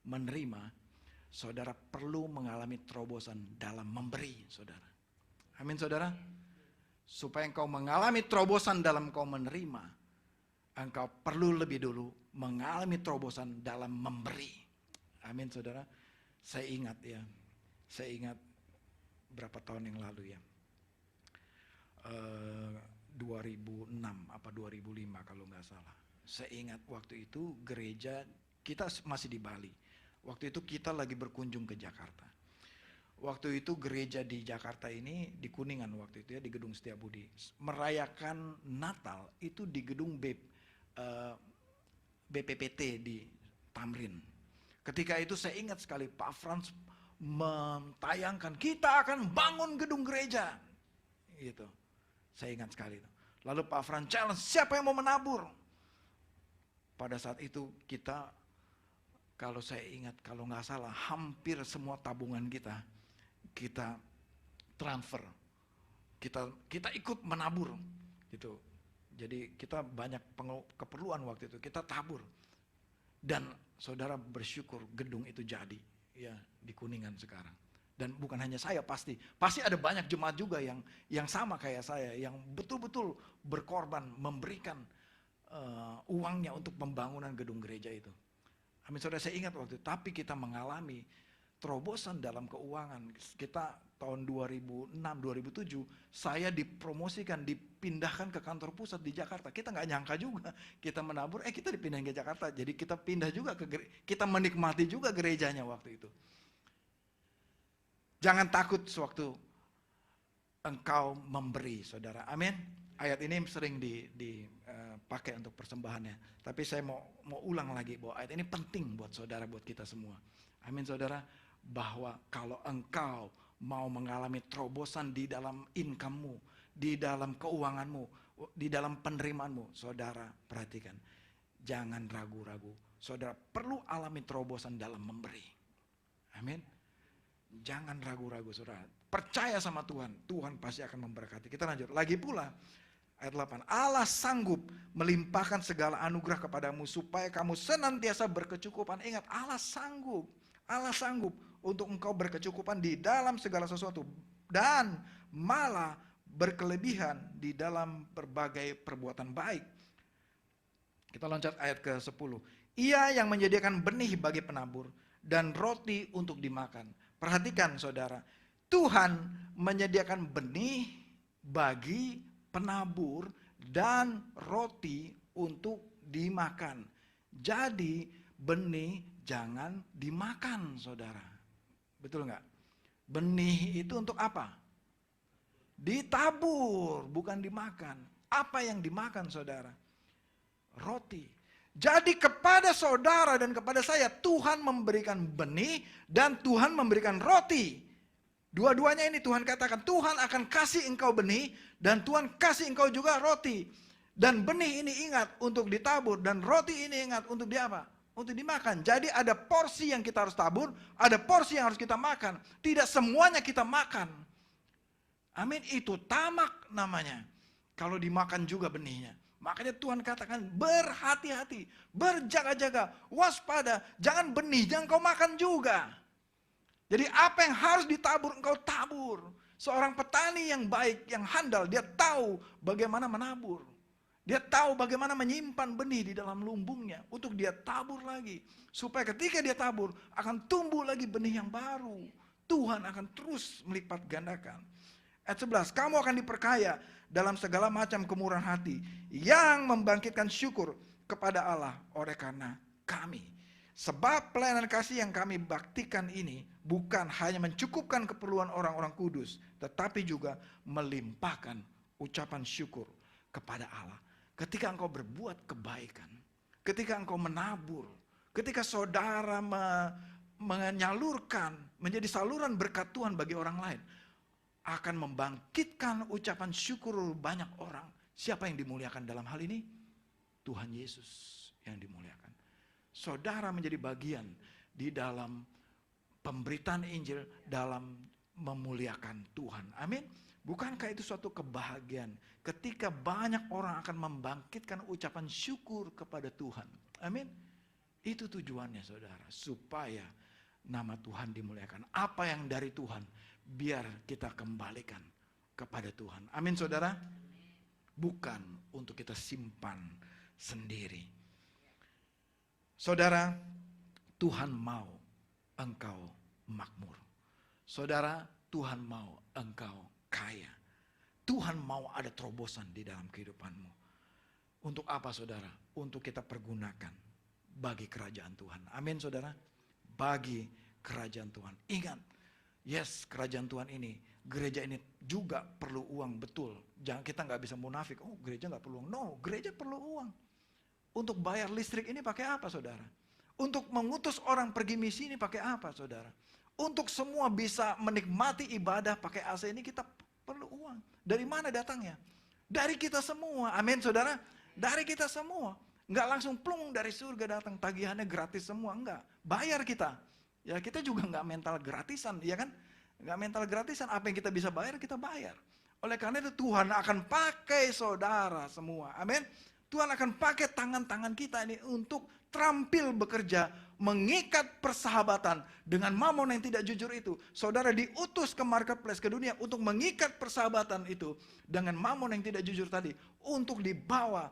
menerima, saudara perlu mengalami terobosan dalam memberi, saudara. Amin, saudara. Supaya engkau mengalami terobosan dalam engkau menerima, engkau perlu lebih dulu mengalami terobosan dalam memberi. Amin, saudara. Saya ingat berapa tahun yang lalu ya, 2006 apa 2005 kalau nggak salah. Saya ingat waktu itu gereja kita masih di Bali. Waktu itu kita lagi berkunjung ke Jakarta. Waktu itu gereja di Jakarta ini di Kuningan waktu itu ya, di Gedung Setiabudi, merayakan Natal itu di gedung BPPT di Tamrin. Ketika itu saya ingat sekali Pak Frans mentayangkan kita akan bangun gedung gereja. Gitu. Saya ingat sekali itu. Lalu Pak Frans challenge, siapa yang mau menabur? Pada saat itu kita, kalau saya ingat, kalau nggak salah, hampir semua tabungan kita transfer, kita ikut menabur, gitu. Jadi kita banyak keperluan waktu itu, kita tabur. Dan saudara bersyukur gedung itu jadi, ya di Kuningan sekarang. Dan bukan hanya saya, pasti ada banyak jemaat juga yang sama kayak saya, yang betul-betul berkorban, memberikan uangnya untuk pembangunan gedung gereja itu. Amin, saudara, saya ingat waktu itu. Tapi kita mengalami terobosan dalam keuangan. Kita tahun 2006-2007, saya dipromosikan, dipindahkan ke kantor pusat di Jakarta. Kita nggak nyangka juga, kita menabur, kita dipindahin ke Jakarta. Jadi kita pindah juga kita menikmati juga gerejanya waktu itu. Jangan takut sewaktu engkau memberi, saudara. Amin. Ayat ini sering dipakai untuk persembahannya. Tapi saya mau ulang lagi bahwa ayat ini penting buat saudara, buat kita semua. Amin, saudara. Bahwa kalau engkau mau mengalami terobosan di dalam income-mu, di dalam keuanganmu, di dalam penerimaanmu, saudara perhatikan. Jangan ragu-ragu. Saudara perlu alami terobosan dalam memberi. Amin. Jangan ragu-ragu, saudara. Percaya sama Tuhan. Tuhan pasti akan memberkati. Kita lanjut. Lagi pula, ayat 8. Allah sanggup melimpahkan segala anugerah kepadamu supaya kamu senantiasa berkecukupan. Ingat, Allah sanggup. Allah sanggup untuk engkau berkecukupan di dalam segala sesuatu. Dan malah berkelebihan di dalam berbagai perbuatan baik. Kita loncat ayat ke-10. Ia yang menyediakan benih bagi penabur dan roti untuk dimakan. Perhatikan, saudara, Tuhan menyediakan benih bagi penabur dan roti untuk dimakan. Jadi benih jangan dimakan, saudara. Betul nggak? Benih itu untuk apa? Ditabur, bukan dimakan. Apa yang dimakan, saudara? Roti. Jadi kepada saudara dan kepada saya, Tuhan memberikan benih dan Tuhan memberikan roti. Dua-duanya ini Tuhan katakan, Tuhan akan kasih engkau benih dan Tuhan kasih engkau juga roti. Dan benih ini ingat untuk ditabur dan roti ini ingat untuk diapa? Untuk dimakan. Jadi ada porsi yang kita harus tabur, ada porsi yang harus kita makan. Tidak semuanya kita makan. Amin, itu tamak namanya. Kalau dimakan juga benihnya. Makanya Tuhan katakan berhati-hati, berjaga-jaga, waspada, jangan benih, jangan kau makan juga. Jadi apa yang harus ditabur engkau tabur. Seorang petani yang baik, yang handal, dia tahu bagaimana menabur. Dia tahu bagaimana menyimpan benih di dalam lumbungnya untuk dia tabur lagi. Supaya ketika dia tabur akan tumbuh lagi benih yang baru. Tuhan akan terus melipat gandakan. Ayat 11, kamu akan diperkaya dalam segala macam kemurahan hati yang membangkitkan syukur kepada Allah oleh karena kami. Sebab pelayanan kasih yang kami baktikan ini bukan hanya mencukupkan keperluan orang-orang kudus, tetapi juga melimpahkan ucapan syukur kepada Allah. Ketika engkau berbuat kebaikan, ketika engkau menabur, ketika saudara menyalurkan, menjadi saluran berkat Tuhan bagi orang lain, akan membangkitkan ucapan syukur banyak orang. Siapa yang dimuliakan dalam hal ini? Tuhan Yesus yang dimuliakan. Saudara menjadi bagian di dalam pemberitaan Injil, dalam memuliakan Tuhan. Amin. Bukankah itu suatu kebahagiaan ketika banyak orang akan membangkitkan ucapan syukur kepada Tuhan. Amin. Itu tujuannya saudara, supaya nama Tuhan dimuliakan. Apa yang dari Tuhan, biar kita kembalikan kepada Tuhan. Amin saudara. Bukan untuk kita simpan sendiri. Saudara, Tuhan mau engkau makmur. Saudara, Tuhan mau engkau kaya. Tuhan mau ada terobosan di dalam kehidupanmu. Untuk apa saudara? Untuk kita pergunakan bagi kerajaan Tuhan. Amin saudara. Bagi kerajaan Tuhan. Ingat, yes, kerajaan Tuhan ini, gereja ini juga perlu uang, betul. Jangan, kita nggak bisa munafik. Oh, gereja nggak perlu uang. No, gereja perlu uang. Untuk bayar listrik ini pakai apa saudara? Untuk mengutus orang pergi misi ini pakai apa saudara? Untuk semua bisa menikmati ibadah pakai AC ini kita perlu uang. Dari mana datangnya? Dari kita semua. Amin saudara. Dari kita semua. Nggak langsung plung dari surga datang, tagihannya gratis semua. Enggak. Bayar kita. Ya kita juga nggak mental gratisan, ya kan? Nggak mental gratisan. Apa yang kita bisa bayar, kita bayar. Oleh karena itu Tuhan akan pakai saudara semua. Amin. Tuhan akan pakai tangan-tangan kita ini untuk terampil bekerja, mengikat persahabatan dengan mamon yang tidak jujur itu. Saudara diutus ke marketplace, ke dunia untuk mengikat persahabatan itu dengan mamon yang tidak jujur tadi, untuk dibawa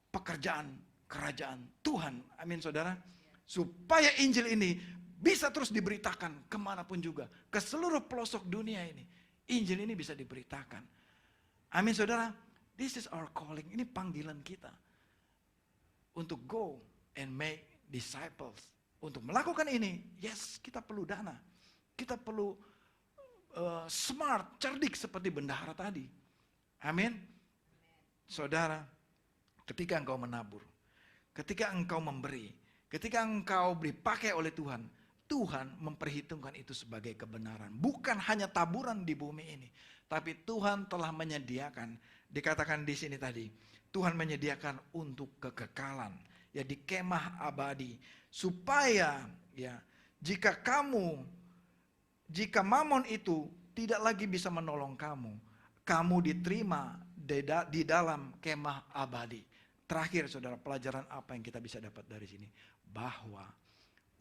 pekerjaan kerajaan Tuhan. Amin saudara. Supaya Injil ini bisa terus diberitakan kemanapun juga, ke seluruh pelosok dunia ini. Injil ini bisa diberitakan. Amin saudara. This is our calling. Ini panggilan kita. Untuk go and make disciples. Untuk melakukan ini, yes, kita perlu dana. Kita perlu smart, cerdik seperti bendahara tadi. Amin. Saudara, ketika engkau menabur, ketika engkau memberi, ketika engkau dipakai oleh Tuhan, Tuhan memperhitungkan itu sebagai kebenaran. Bukan hanya taburan di bumi ini, tapi Tuhan telah menyediakan. Dikatakan di sini tadi, Tuhan menyediakan untuk kekekalan, ya di kemah abadi, supaya ya jika mamon itu tidak lagi bisa menolong kamu diterima di dalam kemah abadi. Terakhir saudara, pelajaran apa yang kita bisa dapat dari sini? Bahwa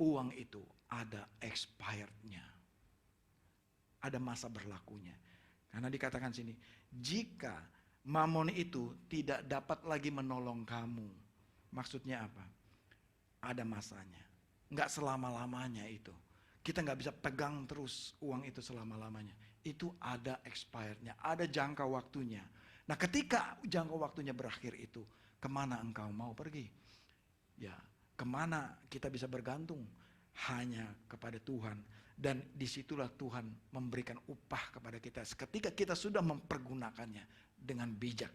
uang itu ada expirednya, ada masa berlakunya. Karena dikatakan sini, jika mamon itu tidak dapat lagi menolong kamu. Maksudnya apa? Ada masanya. Nggak selama-lamanya itu. Kita nggak bisa pegang terus uang itu selama-lamanya. Itu ada expirednya, ada jangka waktunya. Nah ketika jangka waktunya berakhir itu, kemana engkau mau pergi? Ya, kemana kita bisa bergantung? Hanya kepada Tuhan. Dan disitulah Tuhan memberikan upah kepada kita. Ketika kita sudah mempergunakannya dengan bijak.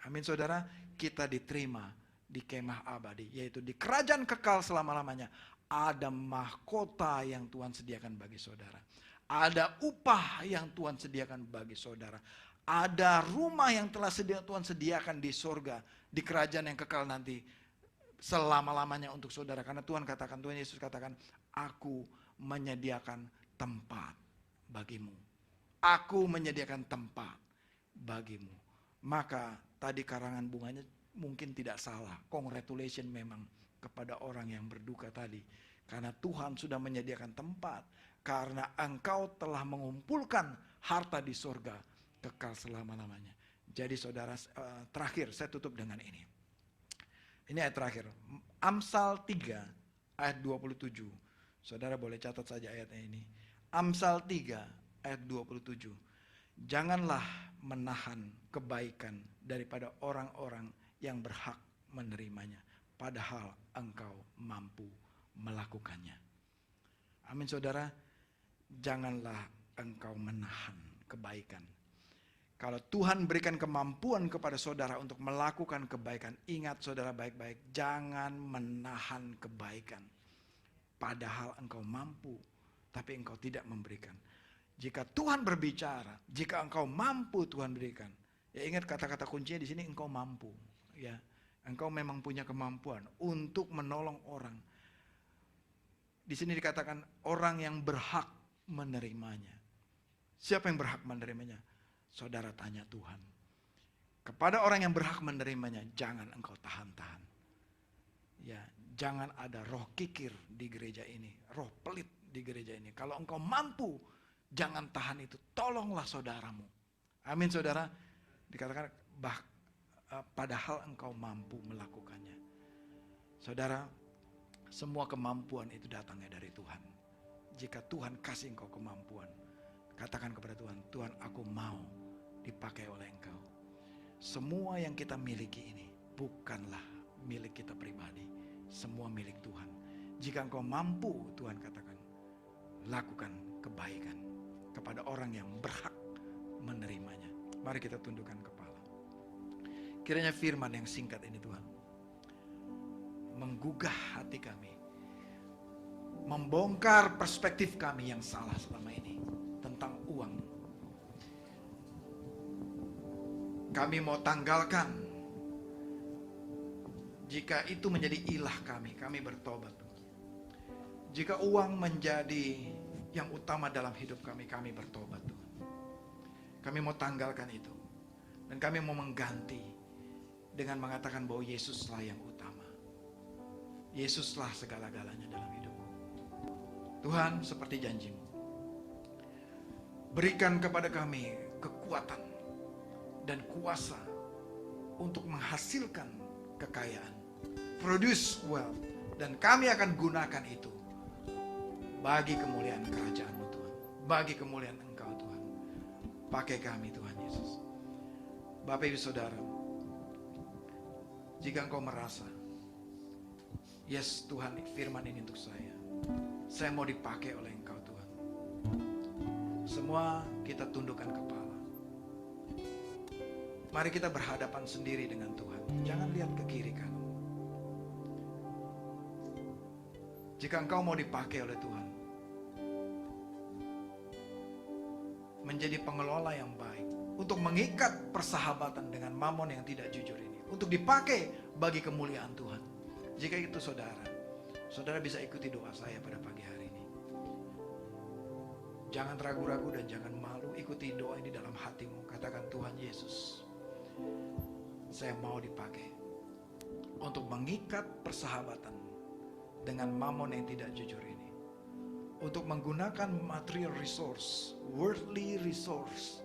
Amin saudara, kita diterima di kemah abadi, yaitu di kerajaan kekal selama-lamanya. Ada mahkota yang Tuhan sediakan bagi saudara. Ada upah yang Tuhan sediakan bagi saudara. Ada rumah yang telah Tuhan sediakan di sorga, di kerajaan yang kekal nanti selama-lamanya untuk saudara. Karena Tuhan Yesus katakan, aku menyediakan tempat bagimu. Aku menyediakan tempat bagimu. Maka tadi karangan bunganya mungkin tidak salah. Congratulations memang kepada orang yang berduka tadi. Karena Tuhan sudah menyediakan tempat. Karena engkau telah mengumpulkan harta di surga kekal selama-lamanya. Jadi saudara, terakhir saya tutup dengan ini. Ini ayat terakhir. Amsal 3 ayat 27. Saudara boleh catat saja ayatnya ini. Amsal 3 ayat 27. Janganlah menahan kebaikan daripada orang-orang yang berhak menerimanya. Padahal engkau mampu melakukannya. Amin saudara. Janganlah engkau menahan kebaikan. Kalau Tuhan berikan kemampuan kepada saudara untuk melakukan kebaikan, ingat saudara baik-baik, jangan menahan kebaikan. Padahal engkau mampu, tapi engkau tidak memberikan. Jika Tuhan berbicara, jika engkau mampu Tuhan berikan. Ya ingat kata-kata kuncinya di sini, engkau mampu. Ya, engkau memang punya kemampuan untuk menolong orang. Di sini dikatakan orang yang berhak menerimanya. Siapa yang berhak menerimanya? Saudara tanya Tuhan. Kepada orang yang berhak menerimanya, jangan engkau tahan-tahan. Ya, jangan ada roh kikir di gereja ini, roh pelit di gereja ini. Kalau engkau mampu, jangan tahan itu. Tolonglah saudaramu. Amin saudara. Dikatakan padahal engkau mampu melakukannya. Saudara, semua kemampuan itu datangnya dari Tuhan. Jika Tuhan kasih engkau kemampuan, katakan kepada Tuhan, Tuhan aku mau dipakai oleh engkau. Semua yang kita miliki ini bukanlah milik kita pribadi. Semua milik Tuhan. Jika engkau mampu, Tuhan katakan, lakukan kebaikan kepada orang yang berhak menerimanya. Mari kita tundukkan kepala. Kiranya firman yang singkat ini Tuhan menggugah hati kami, membongkar perspektif kami yang salah selama ini tentang uang. Kami mau tanggalkan. Jika itu menjadi ilah kami bertobat. Jika uang menjadi yang utama dalam hidup kami bertobat Tuhan. Kami mau tanggalkan itu. Dan kami mau mengganti dengan mengatakan bahwa Yesuslah yang utama. Yesuslah segala-galanya dalam hidupku. Tuhan, seperti janji-Mu, berikan kepada kami kekuatan dan kuasa untuk menghasilkan kekayaan, produce wealth, dan kami akan gunakan itu bagi kemuliaan kerajaan-Mu Tuhan, bagi kemuliaan Engkau Tuhan. Pakai kami Tuhan Yesus. Bapak Ibu Saudara, jika engkau merasa, yes Tuhan, firman ini untuk saya mau dipakai oleh Engkau Tuhan. Semua kita tundukkan kepala. Mari kita berhadapan sendiri dengan Tuhan. Jangan lihat ke kiri kanan. Jika engkau mau dipakai oleh Tuhan, menjadi pengelola yang baik, untuk mengikat persahabatan dengan mamon yang tidak jujur ini, untuk dipakai bagi kemuliaan Tuhan. Jika itu saudara bisa ikuti doa saya pada pagi hari ini. Jangan ragu-ragu dan jangan malu, ikuti doa ini dalam hatimu. Katakan, Tuhan Yesus, saya mau dipakai untuk mengikat persahabatan dengan mamon yang tidak jujur ini, untuk menggunakan material resource, worldly resources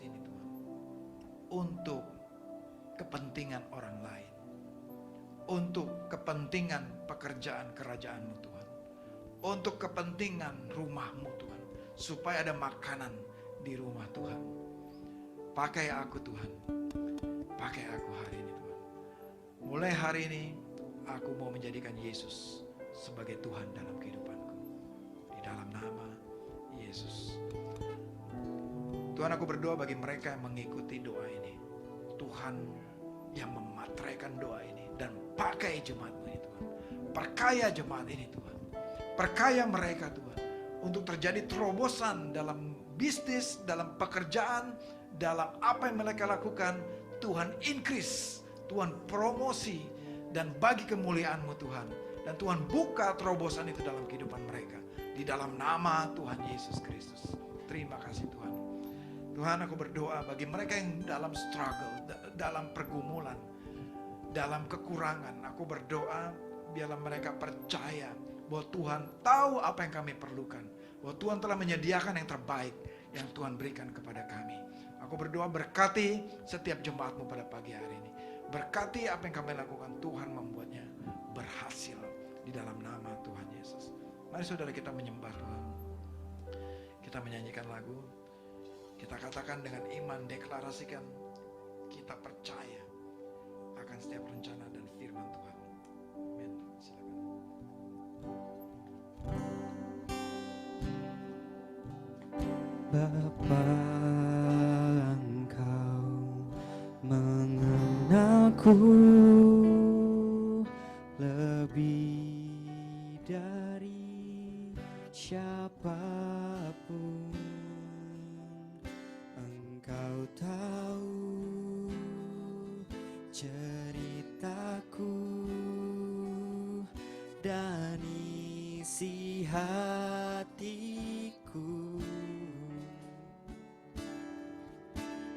ini Tuhan, untuk kepentingan orang lain, untuk kepentingan pekerjaan kerajaan-Mu Tuhan, untuk kepentingan rumah-Mu Tuhan, supaya ada makanan di rumah Tuhan. Pakai aku Tuhan, pakai aku hari ini Tuhan. Mulai hari ini aku mau menjadikan Yesus sebagai Tuhan dalam kehidupanku, di dalam nama Yesus. Tuhan, aku berdoa bagi mereka yang mengikuti doa ini. Tuhan yang memateraikan doa ini dan pakai jemaat ini Tuhan. Perkaya jemaat ini Tuhan. Perkaya mereka Tuhan, untuk terjadi terobosan dalam bisnis, dalam pekerjaan, dalam apa yang mereka lakukan. Tuhan increase, Tuhan promosi, dan bagi kemuliaan-Mu Tuhan. Dan Tuhan buka terobosan itu dalam kehidupan mereka, di dalam nama Tuhan Yesus Kristus. Terima kasih Tuhan. Tuhan, aku berdoa bagi mereka yang dalam struggle, dalam pergumulan, dalam kekurangan. Aku berdoa biarlah mereka percaya bahwa Tuhan tahu apa yang kami perlukan, bahwa Tuhan telah menyediakan yang terbaik yang Tuhan berikan kepada kami. Aku berdoa, berkati setiap jemaat-Mu pada pagi hari ini. Berkati apa yang kami lakukan, Tuhan membuatnya berhasil di dalam nama Tuhan Yesus. Mari saudara kita menyembah Tuhan. Kita menyanyikan lagu. Kita katakan dengan iman, deklarasikan kita percaya akan setiap rencana dan firman Tuhan. Bapa, Engkau mengenalku lebih dari siapapun. Engkau tahu ceritaku dan isi hatiku.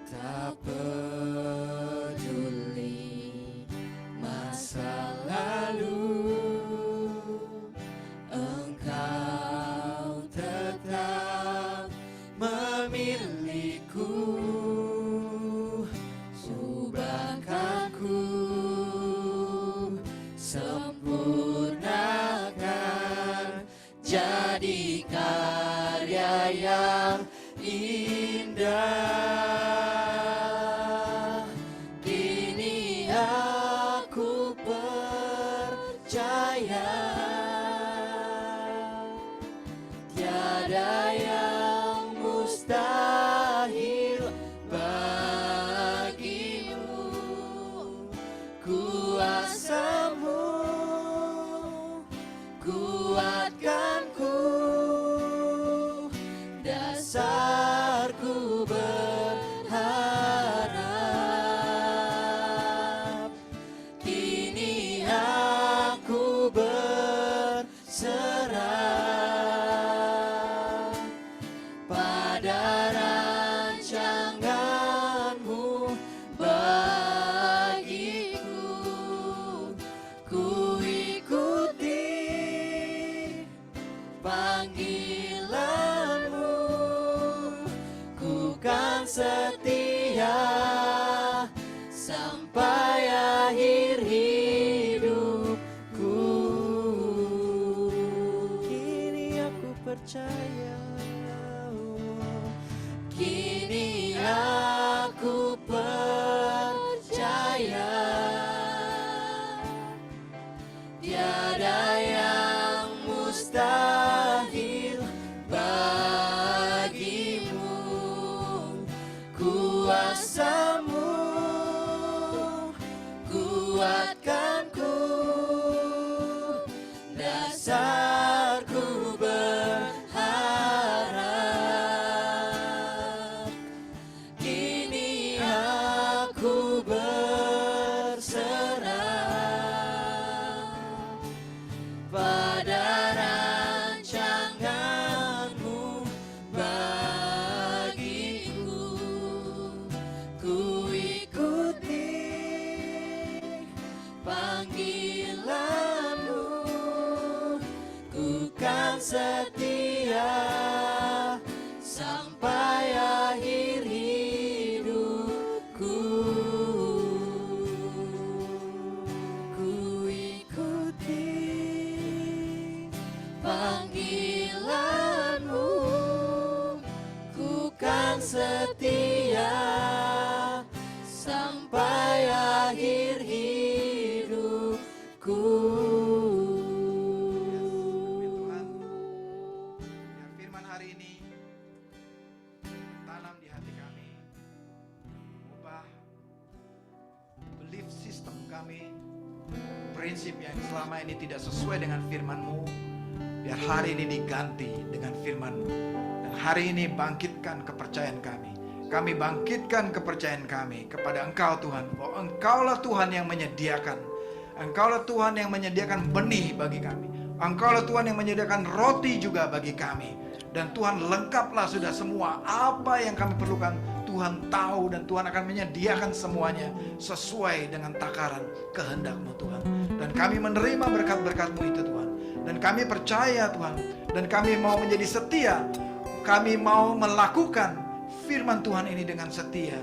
Tak peduli masa lalu, Engkau tetap memilihku. Subahkanku, sempurnakan, jadi karya yang indah. Kini aku percaya tiada yang mustahil bagimu. Kuasamu kuatkanku, dasarku berharap. Kini aku berserah pada rancanganmu bagiku. Ku ikuti panggilanmu, ku kan setia sampai akhir hidupku. Kini aku percaya, kini aku percaya tiada yang mustahil bagimu. Kuasamu kuatkanku, dasarku berharap. Kini aku berserah pada rancanganmu bagiku. Ku ikuti panggilanmu, ku kan setia sampai akhir hidupku. Ku ikuti panggilanmu, ku kan setia sampai akhir hidupku. Tuhan, biar firman hari ini tanam di hati kami, ubah belief system kami, prinsip yang selama ini tidak sesuai dengan firman-Mu, biar hari ini diganti dengan firman-Mu. Dan hari ini bangkitkan kepercayaan kami. Kami bangkitkan kepercayaan kami kepada Engkau Tuhan, bahwa Engkaulah Tuhan yang menyediakan. Engkaulah Tuhan yang menyediakan benih bagi kami. Engkaulah Tuhan yang menyediakan roti juga bagi kami. Dan Tuhan lengkaplah sudah semua apa yang kami perlukan. Tuhan tahu dan Tuhan akan menyediakan semuanya sesuai dengan takaran kehendak-Mu Tuhan. Dan kami menerima berkat-berkat-Mu itu Tuhan. Dan kami percaya Tuhan. Dan kami mau menjadi setia. Kami mau melakukan firman Tuhan ini dengan setia.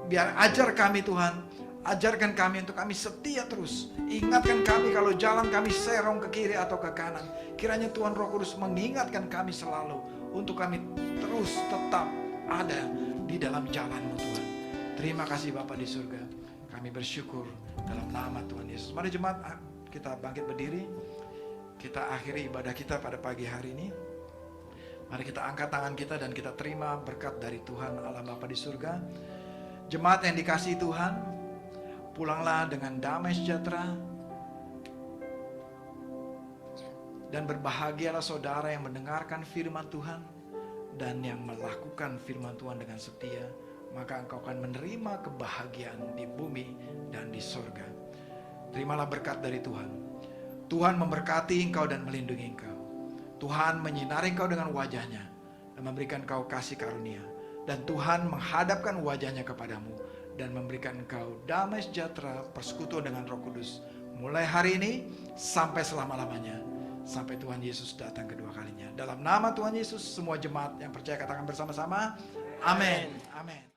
Biar ajar kami Tuhan. Ajarkan kami untuk kami setia terus. Ingatkan kami kalau jalan kami serong ke kiri atau ke kanan. Kiranya Tuhan Roh Kudus mengingatkan kami selalu untuk kami terus tetap ada di dalam jalan-Mu Tuhan. Terima kasih Bapa di surga. Kami bersyukur dalam nama Tuhan Yesus. Mari jemaat kita bangkit berdiri. Kita akhiri ibadah kita pada pagi hari ini. Mari kita angkat tangan kita dan kita terima berkat dari Tuhan Allah Bapa di surga. Jemaat yang dikasihi Tuhan, pulanglah dengan damai sejahtera. Dan berbahagialah saudara yang mendengarkan firman Tuhan dan yang melakukan firman Tuhan dengan setia, maka engkau akan menerima kebahagiaan di bumi dan di sorga. Terimalah berkat dari Tuhan. Tuhan memberkati engkau dan melindungi engkau. Tuhan menyinari engkau dengan wajahnya dan memberikan engkau kasih karunia. Dan Tuhan menghadapkan wajahnya kepadamu dan memberikan engkau damai sejahtera, persekutuan dengan Roh Kudus. Mulai hari ini sampai selama-lamanya. Sampai Tuhan Yesus datang kedua kalinya. Dalam nama Tuhan Yesus, semua jemaat yang percaya katakan bersama-sama, amin. Amin.